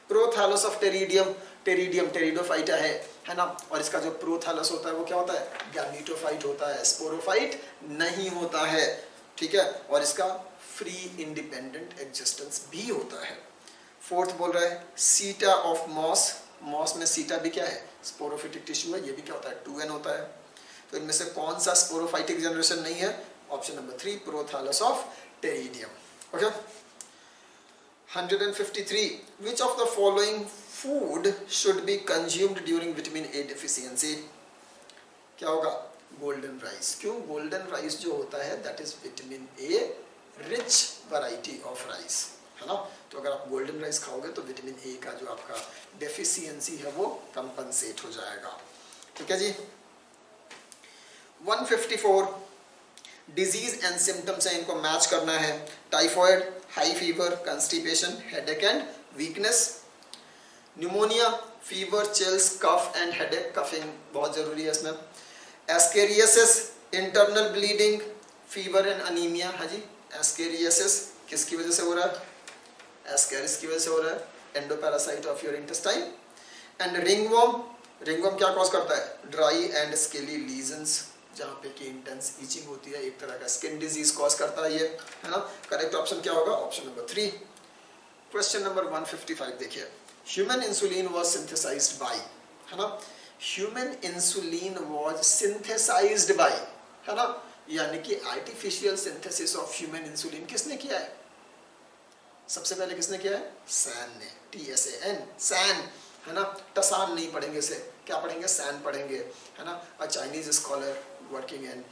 Prothallus of Pteridium, Pteridium pteridophyta है ना। और इसका जो प्रोथैलस होता है वो क्या होता है? गैमीटोफाइट होता है, स्पोरोफाइट नहीं होता है। ठीक है, और इसका फ्री इंडिपेंडेंट एग्जिस्टेंस भी होता है। फोर्थ बोल रहा है सीटा ऑफ मॉस, मॉस में सीटा भी क्या है? स्पोरोफिटिक टिश्यू है। ये भी क्या होता है? 2n होता है। तो इनमें से कौन सा स्पोरोफाइटिक जनरेशन नहीं है? Option number 3, prothallus of Pteridium. Okay. 153 which of the following food should be consumed during vitamin A deficiency? क्या होगा? Golden rice. क्यों? गोल्डन राइस जो होता है that is vitamin A rich variety of rice, है ना। तो अगर आप गोल्डन राइस खाओगे तो विटामिन ए का जो आपका डेफिशिएंसी है वो कंपनसेट हो जाएगा। ठीक है जी। 154 डिजीज एंड सिम्टम्स है, इनको मैच करना है। Typhoid, high fever, constipation, headache and weakness. Pneumonia, fever, chills, cough and headache, coughing बहुत जरूरी है इसमें। Ascariasis, internal bleeding, fever and anaemia. हाँ जी, एस्केरियसिस किसकी वजह से हो रहा है? एस्केरिस की वजह से हो रहा है, endoparasite of your intestine. And ringworm, ringworm क्या कॉज करता है? ड्राई एंड स्केली लीजन्स, जहाँ पे कि इंटेंस ईचिंग होती है, एक तरह का स्किन डिजीज कॉज करता है ये, है ना। करेक्ट ऑप्शन क्या होगा? Option number 3। क्वेश्चन नंबर 155 देखिए, human insulin was synthesised by, है ना। Human insulin was synthesised by, है ना, यानी कि artificial synthesis of human insulin किसने किया है? सबसे पहले किसने किया है? सैन ने, TSAN, सैन, है ना। टसान नहीं पढ़ेंगे इसे, क्या पढ़ेंगे? सैन पढ़ेंगे, है ना। A Chinese scholar working in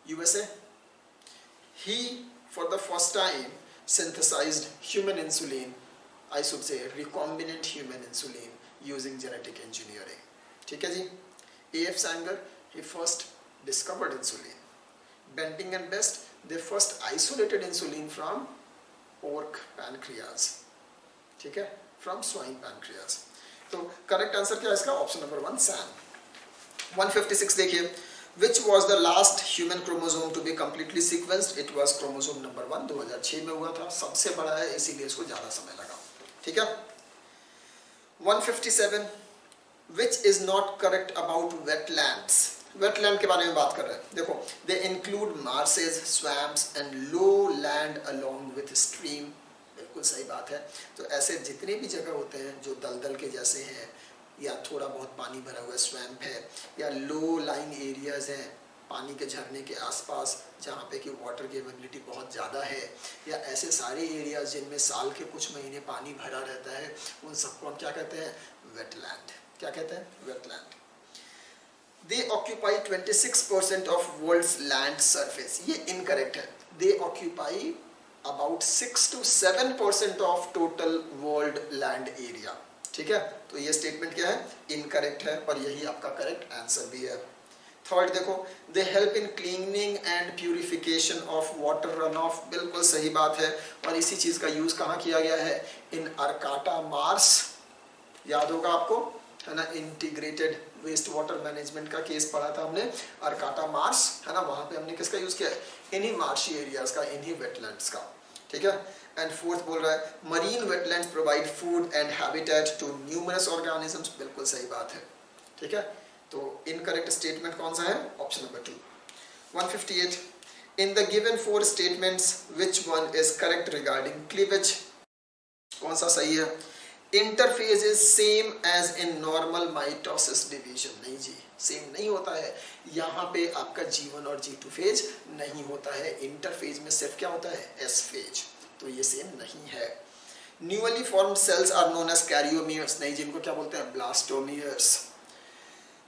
USA. He for the first time synthesized human insulin, I should say recombinant human insulin using genetic engineering. ठीक है जी. A.F. Sanger, he first discovered insulin. Benting and Best, they first isolated insulin from pork pancreas. ठीक है, from swine pancreas. तो correct answer क्या है इसका? Option number 1 San. 156 देखिए. Which was the last human chromosome to be completely sequenced? It was chromosome number 1. 2006 में हुआ था. सबसे बड़ा है इसीलिए इसको ज़्यादा समय लगा. ठीक है. 157. Which is not correct about wetlands? Wetland के बारे में बात कर रहे हैं. देखो, they include marshes, swamps and low land along with stream. बिल्कुल सही बात है. तो ऐसे जितने भी जगह होते हैं जो दलदल के जैसे हैं या थोड़ा बहुत पानी भरा हुआ स्वैम्प है या लो लाइंग एरियाज हैं पानी के झरने के आसपास जहाँ पे कि वाटर की अवेलेबिलिटी बहुत ज़्यादा है या ऐसे सारे एरियाज जिनमें साल के कुछ महीने पानी भरा रहता है उन सबको हम क्या कहते हैं? वेटलैंड. क्या कहते हैं? Wetland. They occupy 26% of world's land surface. ये इनकरेक्ट है. They occupy about 6 to 7% of total world land area. ठीक है, तो ये स्टेटमेंट क्या है? इनकरेक्ट है और यही आपका करेक्ट आंसर भी है. थर्ड देखो, they help in cleaning and purification of water run of. बिल्कुल सही बात है और इसी चीज का यूज कहाँ किया गया है? इन अरकाटा मार्स. याद होगा आपको, है ना, इंटीग्रेटेड वेस्ट वाटर मैनेजमेंट का केस पढ़ा था हमने, अरकाटा मार्स, है ना, वहां पे हमने किसका यूज किया? इन्हीं मार्शी एरियाज का, इन्हीं वेटलैंड्स का. ठीक है. एंड फोर्थ बोल रहा है marine wetlands provide food and habitat to numerous organisms. बिल्कुल सही बात है. ठीक है, तो इनकरेक्ट स्टेटमेंट कौन सा है? Option number 2. 158. In the given 4 statements which one is correct regarding cleavage? कौन सा सही है? Interphase is same as in normal mitosis division. नहीं जी, सेम नहीं होता है. यहाँ पे आपका G1 और G2 फेज नहीं होता है. इंटरफेज में सिर्फ क्या होता है? S phase. तो ये सेम नहीं है. Newly formed cells are known as karyomeres. नहीं, जिनको क्या बोलते हैं? Blastomeres.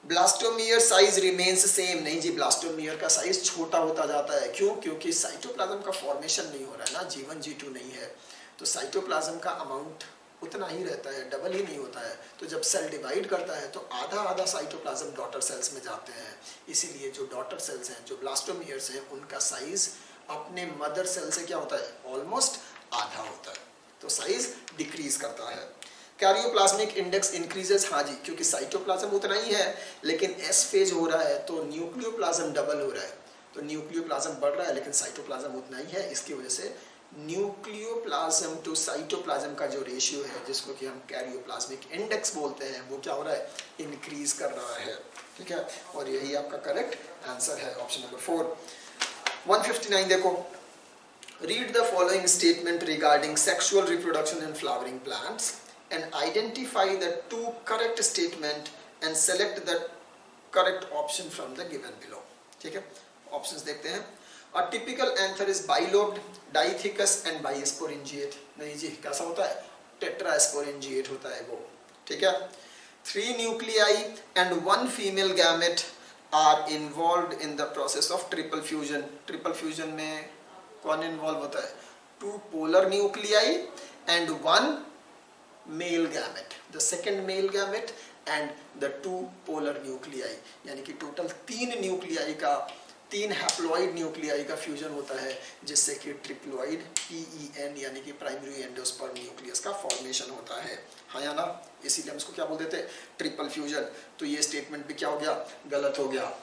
Blastomere size remains same. नहीं जी, ब्लास्टोमियर का साइज छोटा होता जाता है. क्यों? क्योंकि साइटोप्लाज्म का फॉर्मेशन नहीं हो रहा है ना, G1 G2 नहीं है, तो साइटोप्लाज्म का अमाउंट उतना ही रहता है, डबल ही नहीं होता है. तो जब सेल डिवाइड करता है तो आधा आधा साइटोप्लाज्म डॉटर सेल्स में जाते हैं. इसीलिए जो डॉटर सेल्स हैं, जो ब्लास्टोमियर्स हैं, उनका साइज अपने मदर सेल से क्या होता है? ऑलमोस्ट आधा होता है. तो साइज डिक्रीज करता है. Karyoplasmic index increases. हाँ जी, क्योंकि साइटोप्लाज्म उतना ही है लेकिन एस फेज हो रहा है तो न्यूक्लियोप्लाज्म डबल हो रहा है. तो न्यूक्लियोप्लाज्म बढ़ रहा है लेकिन साइटोप्लाज्म उतना ही है. इसकी वजह से न्यूक्लियोप्लाज्म टू साइटोप्लाज्म का जो रेशियो है, जिसको कि हम कैरियोप्लाज्मिक इंडेक्स बोलते हैं, वो क्या हो रहा है? इंक्रीज कर रहा है. ठीक है, और यही आपका करेक्ट आंसर है, ऑप्शन नंबर 4. 159 देखो. Read the following statement regarding sexual reproduction in flowering plants and identify the 2 correct statement and select the correct option from the given below. ठीक है, ऑप्शंस देखते हैं. A typical anther is bilobed, diathecous and bisporingiate. नहीं जी, कैसा होता है? Tetrasporangiate होता है वो. ठीक है. 3 nuclei and 1 female gamete are involved in the process of triple fusion. Triple fusion में कौन इन्वॉल्व होता है? 2 polar nuclei and 1 male gamete. The second male gamete and the 2 polar nuclei. यानी कि टोटल 3 न्यूक्लियाई का, 3 हैप्लॉइड न्यूक्लियाई का fusion होता है जिससे कि ट्रिप्लॉइड PEN यानी कि प्राइमरी एंडोस्पर्म न्यूक्लियस का फॉर्मेशन होता है. हाँ या ना? इसीलिए हम इसको क्या बोलते थे? Triple fusion. तो ये स्टेटमेंट भी क्या हो गया? गलत हो गया.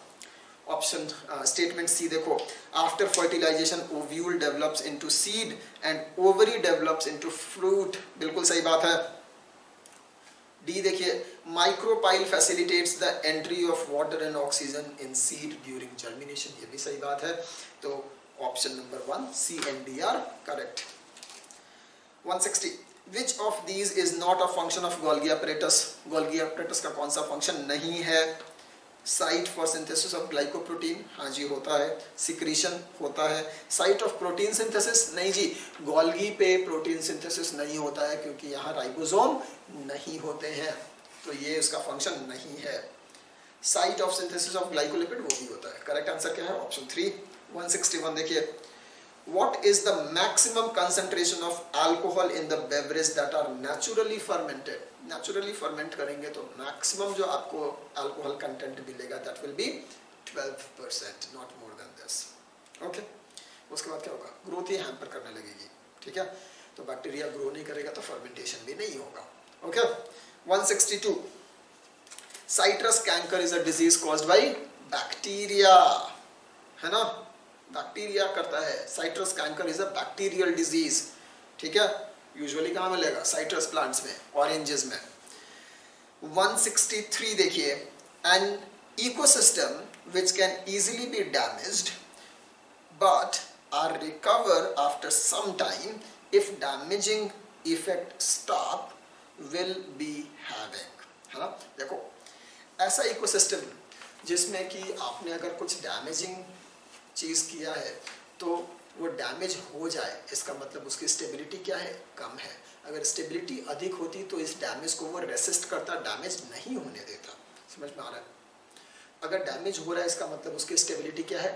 ऑप्शन स्टेटमेंट सी देखो. After fertilisation ovule develops into seed and ovary develops into fruit. बिल्कुल सही बात है. डी देखिए, micropyle facilitates the entry of water and oxygen in seed during germination. ये भी सही बात है. तो option number 1 C and D are correct. 160. Which of these is not a function of Golgi apparatus? Golgi apparatus का कौन सा function नहीं है? Site for synthesis of glycoprotein. हाँ जी, होता है. सिक्रीशन होता है. Site of protein synthesis. नहीं जी, गोल्गी पे प्रोटीन सिंथेसिस नहीं होता है क्योंकि यहाँ राइबोसोम नहीं होते हैं, तो ये उसका फंक्शन नहीं है. Site of synthesis of glycolipid वो भी होता है। करेक्ट आंसर क्या है? ऑप्शन 3। 161 देखिए, what is the maximum concentration of alcohol in the beverage that are naturally fermented? Naturally ferment करेंगे तो मैक्सिमम जो आपको अल्कोहल कंटेंट मिलेगा that will be 12%, not more than this. Okay, उसके बाद क्या होगा? ग्रोथ ही हैम्पर करने लगेगी, ठीक है? तो बैक्टीरिया ग्रो नहीं करेगा तो फर्मेंटेशन भी नहीं होगा। Okay, 162, citrus canker is a disease caused by bacteria, है ना? बैक्टीरिया करता है। Citrus canker is a bacterial disease, ठीक है? यूजुअली कहाँ मिलेगा? साइट्रस प्लांट्स में, ऑरेंजेस में। 163 देखिए, an ecosystem which can easily be damaged but are recover after some time if damaging effect stop will be having, है ना? देखो, ऐसा इकोसिस्टम जिसमें कि आपने अगर कुछ डैमेजिंग चीज़ किया है तो वो डैमेज हो जाए, इसका मतलब उसकी स्टेबिलिटी क्या है? कम है। अगर स्टेबिलिटी अधिक होती तो इस डैमेज को वो रेसिस्ट करता, डैमेज नहीं होने देता। समझ में आ रहा है? अगर डैमेज हो रहा है इसका मतलब उसकी स्टेबिलिटी क्या है?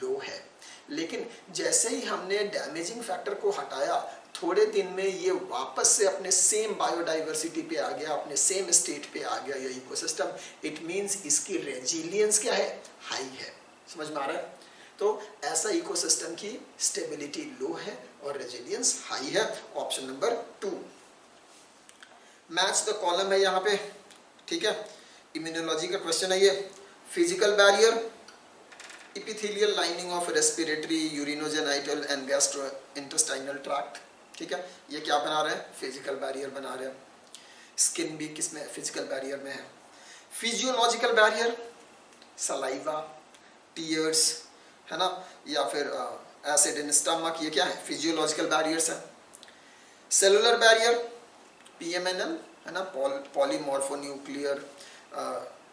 लो है। लेकिन जैसे ही हमने डैमेजिंग फैक्टर को हटाया, थोड़े दिन में ये वापस से अपने सेम बायोडाइवर्सिटी पे आ गया, अपने सेम स्टेट पे आ गया ये इकोसिस्टम। इट मींस इसकी रेजिलियंस क्या है? हाई है। समझ में आ रहा है? तो ऐसा इकोसिस्टम की स्टेबिलिटी लो है और रेजिलियंस हाई है। Option number 2। Match the column है यहाँ पे, ठीक है? इम्यूनोलॉजी का क्वेश्चन है ये। Physical barrier, epithelial lining of respiratory, urinogenital and gastrointestinal tract, ठीक है? ये क्या बना रहे हैं? फिजिकल बैरियर बना रहे हैं। स्किन भी किसमें? फिजिकल बैरियर में है। फिजियोलॉजिकल बैरियर, सलाइवा, टीयर्स, है ना? या फिर एसिड इन स्टमक, ये क्या है? फिजियोलॉजिकल बैरियर्स है। सेलुलर बैरियर, पीएमएनएल, है ना? पॉलीमॉर्फोन्यूक्लियर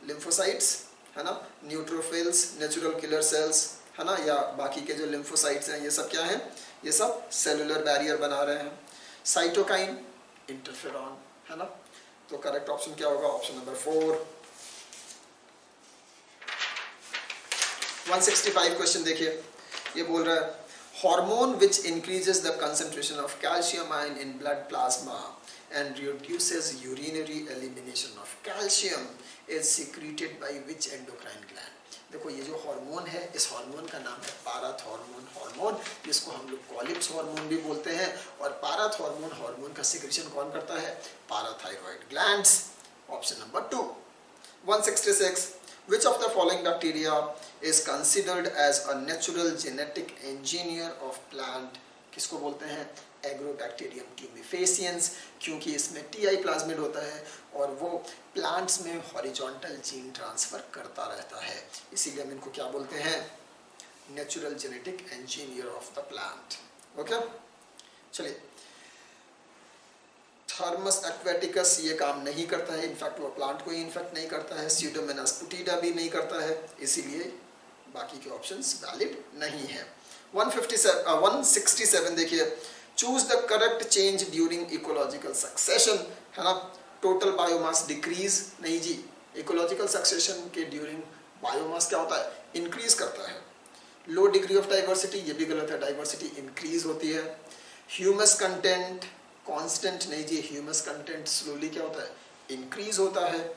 लिम्फोसाइट्स, है ना? न्यूट्रोफिल्स, नेचुरल किलर सेल्स, है ना? या बाकी के जो लिम्फोसाइट्स हैं, ये सब क्या है? ये सब सेलुलर बैरियर बना रहे हैं। साइटोकाइन, इंटरफेरॉन, है ना? तो करेक्ट ऑप्शन क्या होगा? Option number 4। 165 क्वेश्चन देखिए, ये बोल रहा है hormone which increases the concentration of calcium ion in blood plasma and reduces urinary elimination of calcium is secreted by which endocrine gland? देखो, ये जो हार्मोन है, इस हार्मोन का नाम है पाराथॉर्मोन हार्मोन, जिसको हम लोग कॉलिप्स हार्मोन भी बोलते हैं। और पाराथॉर्मोन हार्मोन का सिक्रेशन कौन करता है? पाराथायरॉइड glands. Option number 2। 166, which of the following bacteria is considered as a natural genetic engineer of plant? किसको बोलते हैं? एग्रोबैक्टीरियम ट्यूमिफेसियंस, क्योंकि इसमें टीआई प्लाज्मिड होता है और वो प्लांट्स में हॉरिजॉन्टल जीन ट्रांसफर करता रहता है, इसीलिए हम इनको क्या बोलते हैं? Natural genetic engineer of the plant. Okay, चलिए। थर्मस एक्वेटिकस ये काम नहीं करता है, इनफैक्ट वो प्लांट को ही इन्फेक्ट नहीं करता है। स्यूडोमोनास पुटिडा भी नहीं करता है, इसीलिए बाकी के ऑप्शंस वैलिड नहीं है। 167 देखिए, choose the correct change during ecological succession, है ना? टोटल बायोमास डिक्रीज, नहीं जी, इकोलॉजिकल सक्सेशन के ड्यूरिंग बायोमास क्या होता है? इंक्रीज करता है। लो डिग्री ऑफ डाइवर्सिटी, ये भी गलत है, डाइवर्सिटी इंक्रीज होती है। ह्यूमस कंटेंट कांस्टेंट, नहीं जी, ह्यूमस कंटेंट स्लोली क्या होता है? इंक्रीज होता है।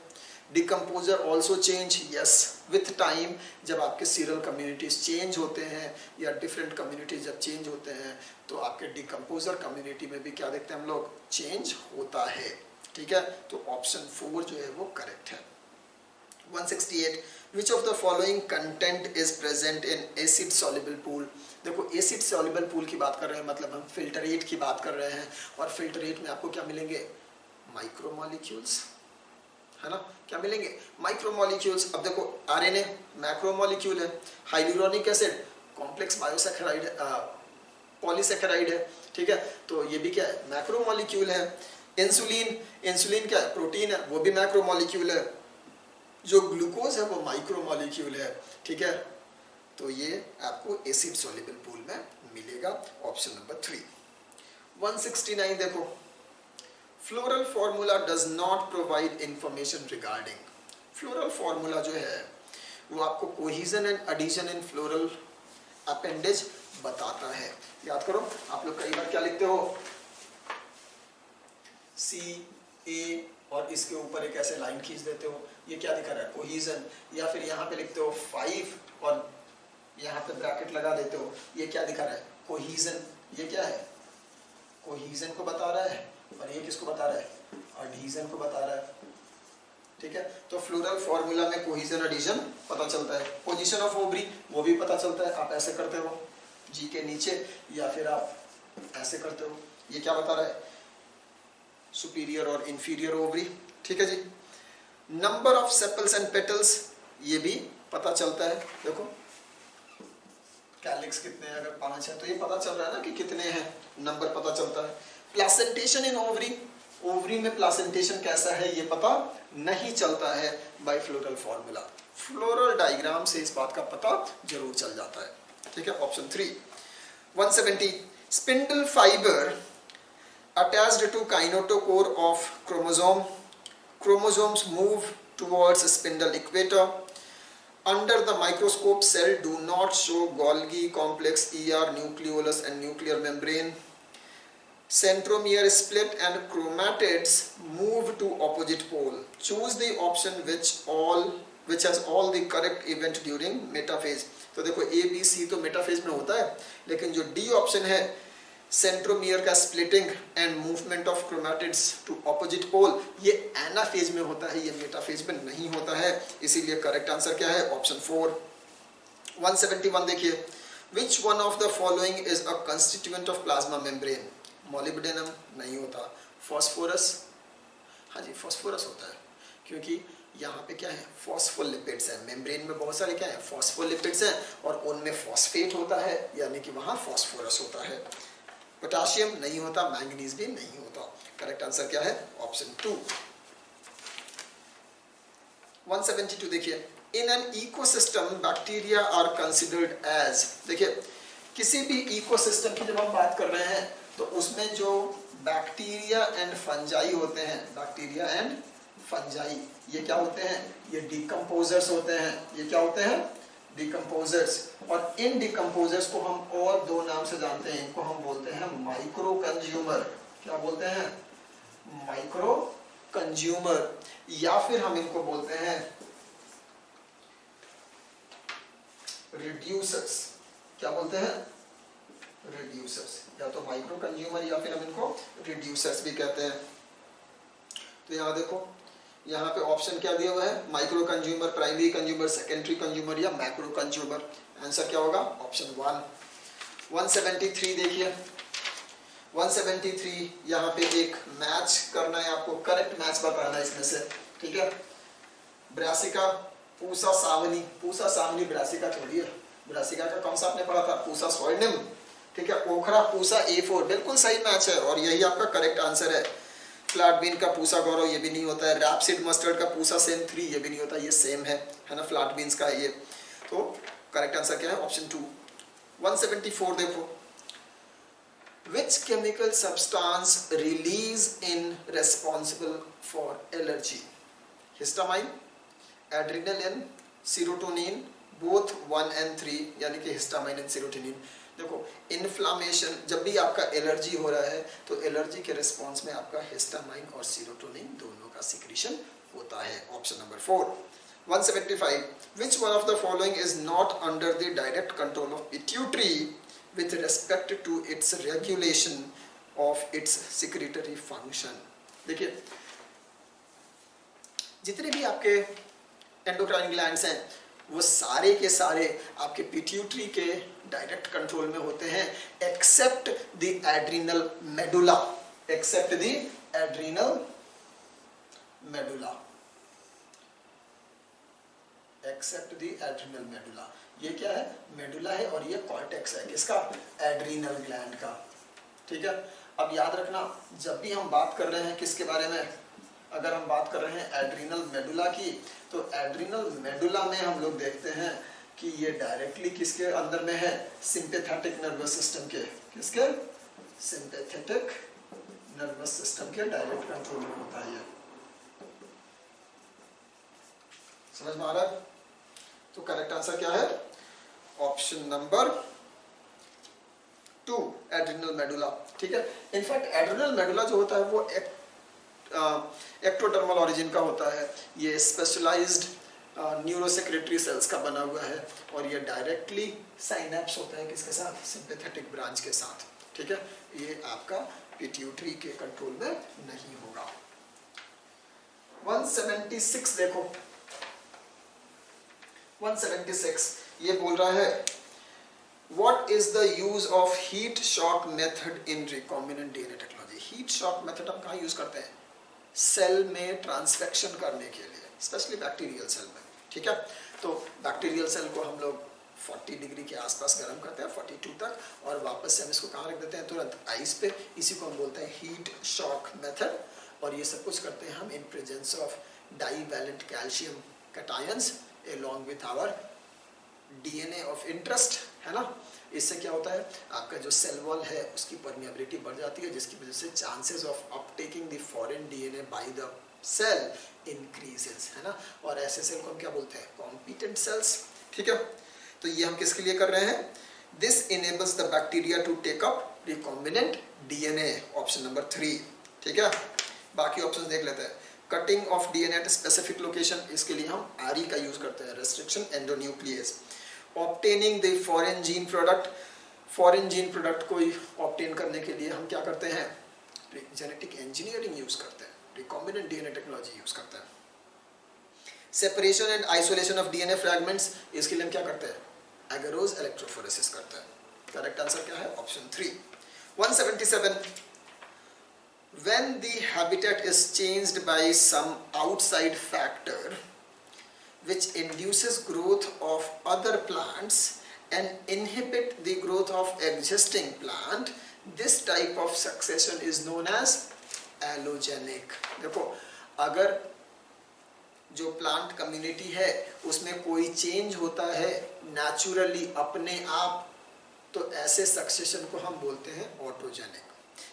Decomposer also change, yes, with time जब आपके सीरल कम्युनिटीज चेंज होते हैं या डिफरेंट कम्युनिटीज जब चेंज होते हैं तो आपके डिकम्पोजर कम्युनिटी में भी क्या देखते हैं हम लोग? चेंज होता है, ठीक है? तो ऑप्शन 4 जो है वो करेक्ट है। 168, विच of the following content is present in acid soluble pool? देखो, एसिड सॉल्युबल पूल की बात कर रहे हैं, मतलब हम फिल्टरेट की बात कर रहे हैं, और फिल्टरेट में आपको क्या मिलेंगे? माइक्रोमॉलिक्यूल्स, है ना? क्या मिलेंगे? माइक्रोमॉलिक्यूल्स। अब देखो, आरएनए मैक्रोमॉलिक्यूल है, हाइड्रोनिक एसिड कॉम्प्लेक्स बायोसैकेराइड पॉलीसैकेराइड है, ठीक है? तो ये भी क्या है? मैक्रोमॉलिक्यूल है। इंसुलिन क्या है? प्रोटीन है, वो भी मैक्रोमॉलिक्यूल है। जो ग्लूकोज है वो माइक्रोमॉलिक्यूल है, ठीक है? तो ये आपको एसिड सॉल्युबल पूल में मिलेगा। Option number 3। 169 देखो, floral formula does not provide information regarding, floral formula जो है वो आपको cohesion and adhesion in floral appendage बताता है। याद करो, आप लोग कई बार क्या लिखते हो, सी ए और इसके ऊपर एक ऐसे लाइन खींच देते हो, ये क्या दिखा रहा है, कोहिजन। या फिर यहाँ पे लिखते हो 5 और यहाँ पे ब्रैकेट लगा देते हो, ये क्या दिखा रहा है, कोहिजन। ये क्या है, कोहिजन को बता रहा है, और ये किसको बता रहा है, एडिशन को बता रहा है। ठीक है, तो फ्लोरल फॉर्मूला में कोहिजन एडिशन पता चलता है। पोजीशन ऑफ ओवरी वो भी पता चलता है, आप ऐसे करते हो जी के नीचे, या फिर आप ऐसे करते हो, ये क्या बता रहा है, सुपीरियर और इंफीरियर ओवरी। ठीक है जी। Number of sepals and petals ये भी पता चलता है। देखो कैलिक्स कितने हैं, अगर 5 है तो ये पता चल रहा है ना कि कितने हैं, नंबर पता चलता है। प्लासेंटेशन इन ओवरी, ओवरी में प्लासेंटेशन कैसा है ये पता नहीं चलता है by floral formula. Floral diagram से इस बात का पता जरूर चल जाता है। ठीक है, option 3। 170 spindle fibre attached to kinetochore of chromosome. Chromosomes move towards spindle equator. Under the microscope, cell do not show Golgi complex, ER, nucleolus and nuclear membrane. Centromere split and chromatids move to opposite pole. Choose the option which has all the correct event during metaphase. तो देखो A, B, C तो metaphase में होता है, लेकिन जो D option है centromere का splitting and movement of chromatids to opposite pole, ये एनाफेज में होता है, ये मेटाफेज में नहीं होता है। इसीलिए करेक्ट आंसर क्या है, ऑप्शन 4। 171 देखिए, विच one of the following is a constituent of plasma membrane. Molybdenum नहीं होता, फॉस्फोरस, हाँ जी फॉस्फोरस होता है, क्योंकि यहाँ पे क्या है, फॉस्फोलिपिड्स हैं। मेम्ब्रेन में बहुत सारे क्या है, फॉस्फोलिपिड्स हैं, और उनमें फॉस्फेट होता है, यानी कि वहाँ फॉस्फोरस होता है। पोटाशियम नहीं होता, मैंगनीज भी नहीं होता। करेक्ट आंसर क्या है, ऑप्शन 2। 172 देखिए, in an ecosystem bacteria are considered as. देखिए किसी भी इकोसिस्टम की जब हम बात कर रहे हैं तो उसमें जो बैक्टीरिया एंड फंजाई होते हैं, बैक्टीरिया एंड फंजाई ये क्या होते हैं, ये डिकम्पोजर्स होते हैं। ये क्या होते हैं, डिकम्पोजर्स। और इन डिकम्पोजर्स को हम और 2 नाम से जानते हैं, इनको हम बोलते हैं माइक्रो कंज्यूमर। क्या बोलते हैं, माइक्रो कंज्यूमर, या फिर हम इनको बोलते हैं रिड्यूसर्स। क्या बोलते हैं, रिड्यूसर्स, या तो माइक्रो कंज्यूमर या फिर हम इनको रिड्यूसर्स भी कहते हैं। तो यहाँ देखो, यहाँ पे ऑप्शन क्या दिया हुआ है, micro consumer, primary consumer, secondary consumer या मैक्रो कंज्यूमर। आंसर क्या होगा, ऑप्शन 1। 173 देखिए, 173 यहाँ पे एक मैच करना है आपको, करेक्ट मैच बताना है इसमें से। ठीक है, ब्रासिका पूसा सावनी, पूसा सावनी ब्रासिका छोड़िए, ब्रासिका का कौन सा आपने पढ़ा था, पूसा स्वर्णिम। ठीक है, ओखरा पूसा A4, बिल्कुल सही मैच है और यही आपका करेक्ट आंसर है। फ्लैट बीन का पूसा गौरव ये भी नहीं होता है, रैपसीड मस्टर्ड का पूसा सेन 3 ये भी नहीं होता, ये सेम है ना, फ्लैट बीन्स का ये। तो करेक्ट आंसर क्या है, ऑप्शन 2। 174 देखो, which chemical substance release in responsible for allergy? Histamine, adrenaline, serotonin, both 1 and 3, यानी कि histamine and serotonin। देखो इन्फ्लामेशन, जब भी आपका एलर्जी हो रहा है तो एलर्जी के रिस्पॉन्स में आपका हिस्टामाइन और सीरोटोनिन दोनों का सिक्रीशन होता है। Option number 4। 175 which one of the following is not under the direct control of pituitary with respect to its regulation of its secretory function। देखिए जितने भी आपके एंडोक्राइन ग्लैंड्स हैं वो सारे के सारे आपके पिट्यूटरी के डायरेक्ट कंट्रोल में होते हैं, except the adrenal medulla, except the adrenal medulla, except the adrenal medulla. ये क्या है, मेडुला है और ये कॉर्टेक्स है, किसका, एड्रिनल ग्लैंड का। ठीक है, अब याद रखना जब भी हम बात कर रहे हैं किसके बारे में, अगर हम बात कर रहे हैं एड्रिनल मेडुला की, तो एड्रिनल मेडुला में हम लोग देखते हैं कि ये डायरेक्टली किसके अंदर में है, सिंपैथेटिक नर्वस सिस्टम के, किसके, सिंपैथेटिक नर्वस सिस्टम के डायरेक्ट कंट्रोल में होता है ये। समझ में आ रहा है? तो करेक्ट आंसर क्या है? Option number 2, adrenal medulla. ठीक है, इनफैक्ट एड्रिनल मेडुला जो होता है वो एक्टोडर्मल ओरिजिन का होता है। ये स्पेशलाइज्ड न्यूरोसेक्रेटरी सेल्स का बना हुआ है और ये डायरेक्टली साइनेप्स होता है किसके साथ? सिंपैथेटिक ब्रांच के साथ। ठीक है, ये आपका पिट्यूटरी के कंट्रोल में नहीं होगा। 176 देखो, 176 ये बोल रहा है what is the use of heat shock method in recombinant DNA technology. Heat shock method हम कहाँ यूज करते हैं? सेल में ट्रांसफेक्शन करने के लिए, स्पेशली बैक्टीरियल सेल में। ठीक है, तो बैक्टीरियल सेल को हम लोग 40 डिग्री के आसपास गर्म करते हैं, 42 तक, और वापस से हम इसको कहाँ रख देते हैं? तुरंत आइस पे। इसी को हम बोलते हैं हीट शॉक मेथड। और ये सब कुछ करते हैं हम in presence of divalent calcium cations along with our DNA of interest, है ना। इससे क्या होता है? आपका जो सेल वॉल है उसकी परमिएबिलिटी बढ़ जाती है, जिसकी वजह से chances of uptaking the foreign DNA by the cell increases, है ना। और ऐसे सेल को हम क्या बोलते हैं? Competent cells. ठीक है, तो ये हम किसके लिए कर रहे हैं? This enables the bacteria to take up recombinant DNA, option number 3। ठीक है, बाकी ऑप्शन देख लेते हैं। Cutting of DNA at specific location, इसके लिए हम आरई का यूज करते हैं, restriction endonuclease. Obtaining the foreign gene product, foreign gene product को ऑब्टेन करने के लिए हम क्या करते हैं? जेनेटिक इंजीनियरिंग यूज करते हैं, रिकॉम्बिनेंट डीएनए टेक्नोलॉजी यूज करते हैं। Separation and isolation of DNA fragments, इसके लिए हम क्या करते हैं? एगरोज इलेक्ट्रोफोरेसिस करते हैं। करेक्ट आंसर क्या है? Option 3। 177 when the habitat is changed by some outside factor which induces growth of other plants and inhibit the growth of existing plant, this type of succession is known as allogenic। देखो, अगर जो plant community है उसमें कोई change होता है naturally अपने आप, तो ऐसे सक्सेशन को हम बोलते हैं ऑटोजेनिक।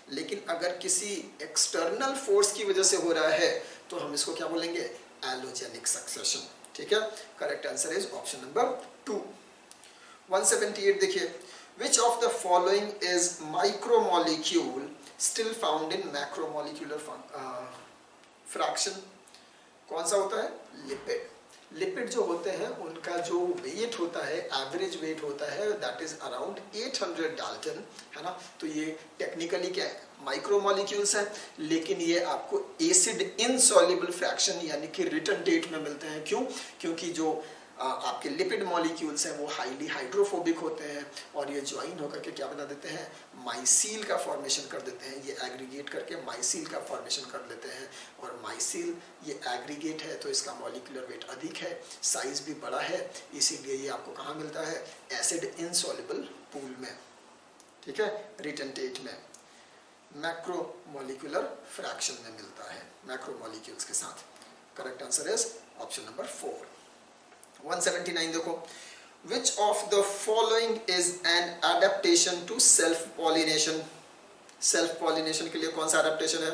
लेकिन अगर किसी एक्सटर्नल फोर्स की वजह से हो रहा है तो हम इसको क्या बोलेंगे? Allogenic succession. ठीक है, correct answer is option number 2। 178 देखिए, which of the following is micromolecule still found in macromolecular fraction. कौन सा होता है? लिपिड। लिपिड जो होते हैं उनका जो वेट होता है, एवरेज वेट होता है, दैट इज अराउंड 800 डाल्टन, है ना। तो ये टेक्निकली क्या है? माइक्रोमोलिक्यूल्स हैं, लेकिन ये आपको एसिड इनसॉल्युबल फ्रैक्शन यानी कि रिटर्न डेट में मिलते हैं। क्यों? क्योंकि जो आपके लिपिड मॉलिक्यूल्स हैं वो हाईली हाइड्रोफोबिक होते हैं और ये ज्वाइन होकर के क्या बना देते हैं? माइसील का फॉर्मेशन कर देते हैं। ये एग्रीगेट करके माइसील का फॉर्मेशन कर देते हैं, और माइसील ये एग्रीगेट है तो इसका मॉलिक्यूलर वेट अधिक है, साइज भी बड़ा है, इसीलिए ये आपको कहाँ मिलता है? एसिड इनसॉल्युबल पूल में। ठीक है, रिटर्न डेट में मैक्रोमोलिक्यूलर फ्रैक्शन में मिलता है, मैक्रोमोलिक्यूल्स के साथ। Correct answer is option number 4। 179 देखो, which of the following is an adaptation to self pollination। Self pollination के लिए कौन सा एडेप्टेशन है?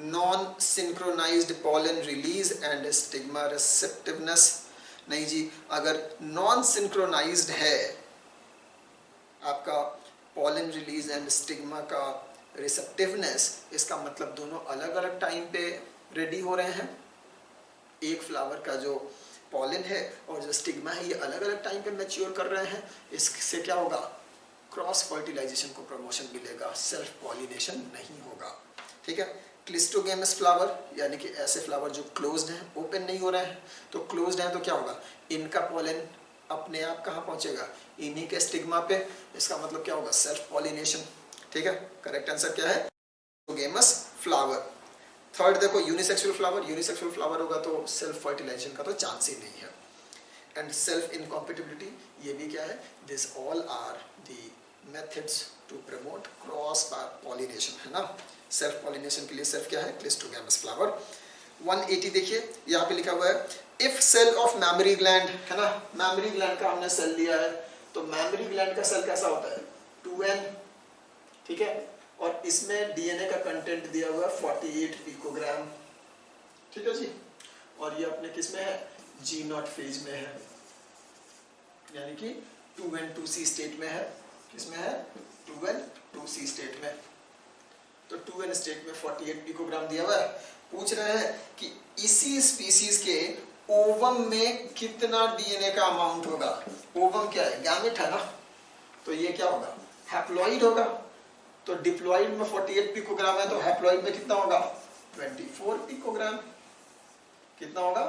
Non synchronised pollen release and stigma receptiveness. नहीं जी, अगर नॉन सिंक्रोनाइज्ड है आपका पॉलन रिलीज एंड स्टिग्मा का रिसेप्टिवनेस, इसका मतलब दोनों अलग अलग टाइम पे रेडी हो रहे हैं। एक फ्लावर का जो पॉलन है और जो स्टिग्मा है ये अलग अलग टाइम पे मैच्योर कर रहे हैं। इससे क्या होगा? क्रॉस फर्टिलाइजेशन को प्रमोशन मिलेगा, सेल्फ पॉलिनेशन नहीं होगा। ठीक है, क्लिस्टोगेमस फ्लावर यानी कि ऐसे फ्लावर जो क्लोज्ड हैं, ओपन नहीं हो रहे हैं। तो क्लोज्ड हैं तो क्या होगा? इनका पॉलन अपने आप कहाँ पहुंचेगा? इन्हीं के स्टिग्मा पे। इसका मतलब क्या होगा? Self pollination. ठीक है, करेक्ट आंसर क्या है? Cleistogamous flower. थर्ड देखो, यूनिसेक्सुअल फ्लावर। यूनिसेक्सुअल फ्लावर होगा तो सेल्फ फर्टिलाइजेशन का तो चांस ही नहीं है। एंड सेल्फ इनकॉम्पिटिबिलिटी, ये भी क्या है? This all are the methods to promote cross pollination, है ना। सेल्फ पॉलिनेशन के लिए सेल्फ क्या है? Cleistogamous flower. 180 देखिए, यहाँ पे लिखा हुआ है if cell of mammary gland, है ना। मैमरी ग्लैंड का हमने सेल लिया है, तो मैमरी ग्लैंड का सेल कैसा होता है? 2n। ठीक है, और इसमें डीएनए का कंटेंट दिया हुआ है 48 पिकोग्राम। ठीक है जी, और ये अपने किस में है? G0 फेज में है, यानी कि 2n2c स्टेट में है। किसमें है? 2n2c स्टेट में। तो 2n स्टेट में 48 पिकोग्राम दिया हुआ है। पूछ रहे हैं कि इसी स्पीसीज के ओवम में कितना डीएनए का अमाउंट होगा। ओवम क्या है? गैमेट है ना, तो ये क्या होगा? हैप्लॉइड होगा। तो डिप्लॉइड में 48 पिकोग्राम है, तो हैप्लॉइड में कितना होगा? 24 पिकोग्राम। कितना होगा?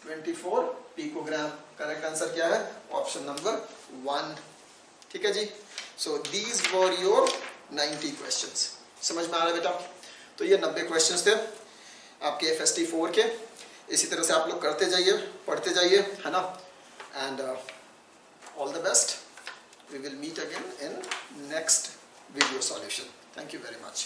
24 पिकोग्राम। करेक्ट आंसर क्या है? Option number 1। ठीक है जी। So these were your 90 questions. समझ में आ रहा है बेटा? तो ये 90 क्वेश्चंस थे आपके FST4 के। इसी तरह से आप लोग करते जाइए, पढ़ते जाइए, है ना। And all the best. We will meet again in next video solution. Thank you very much.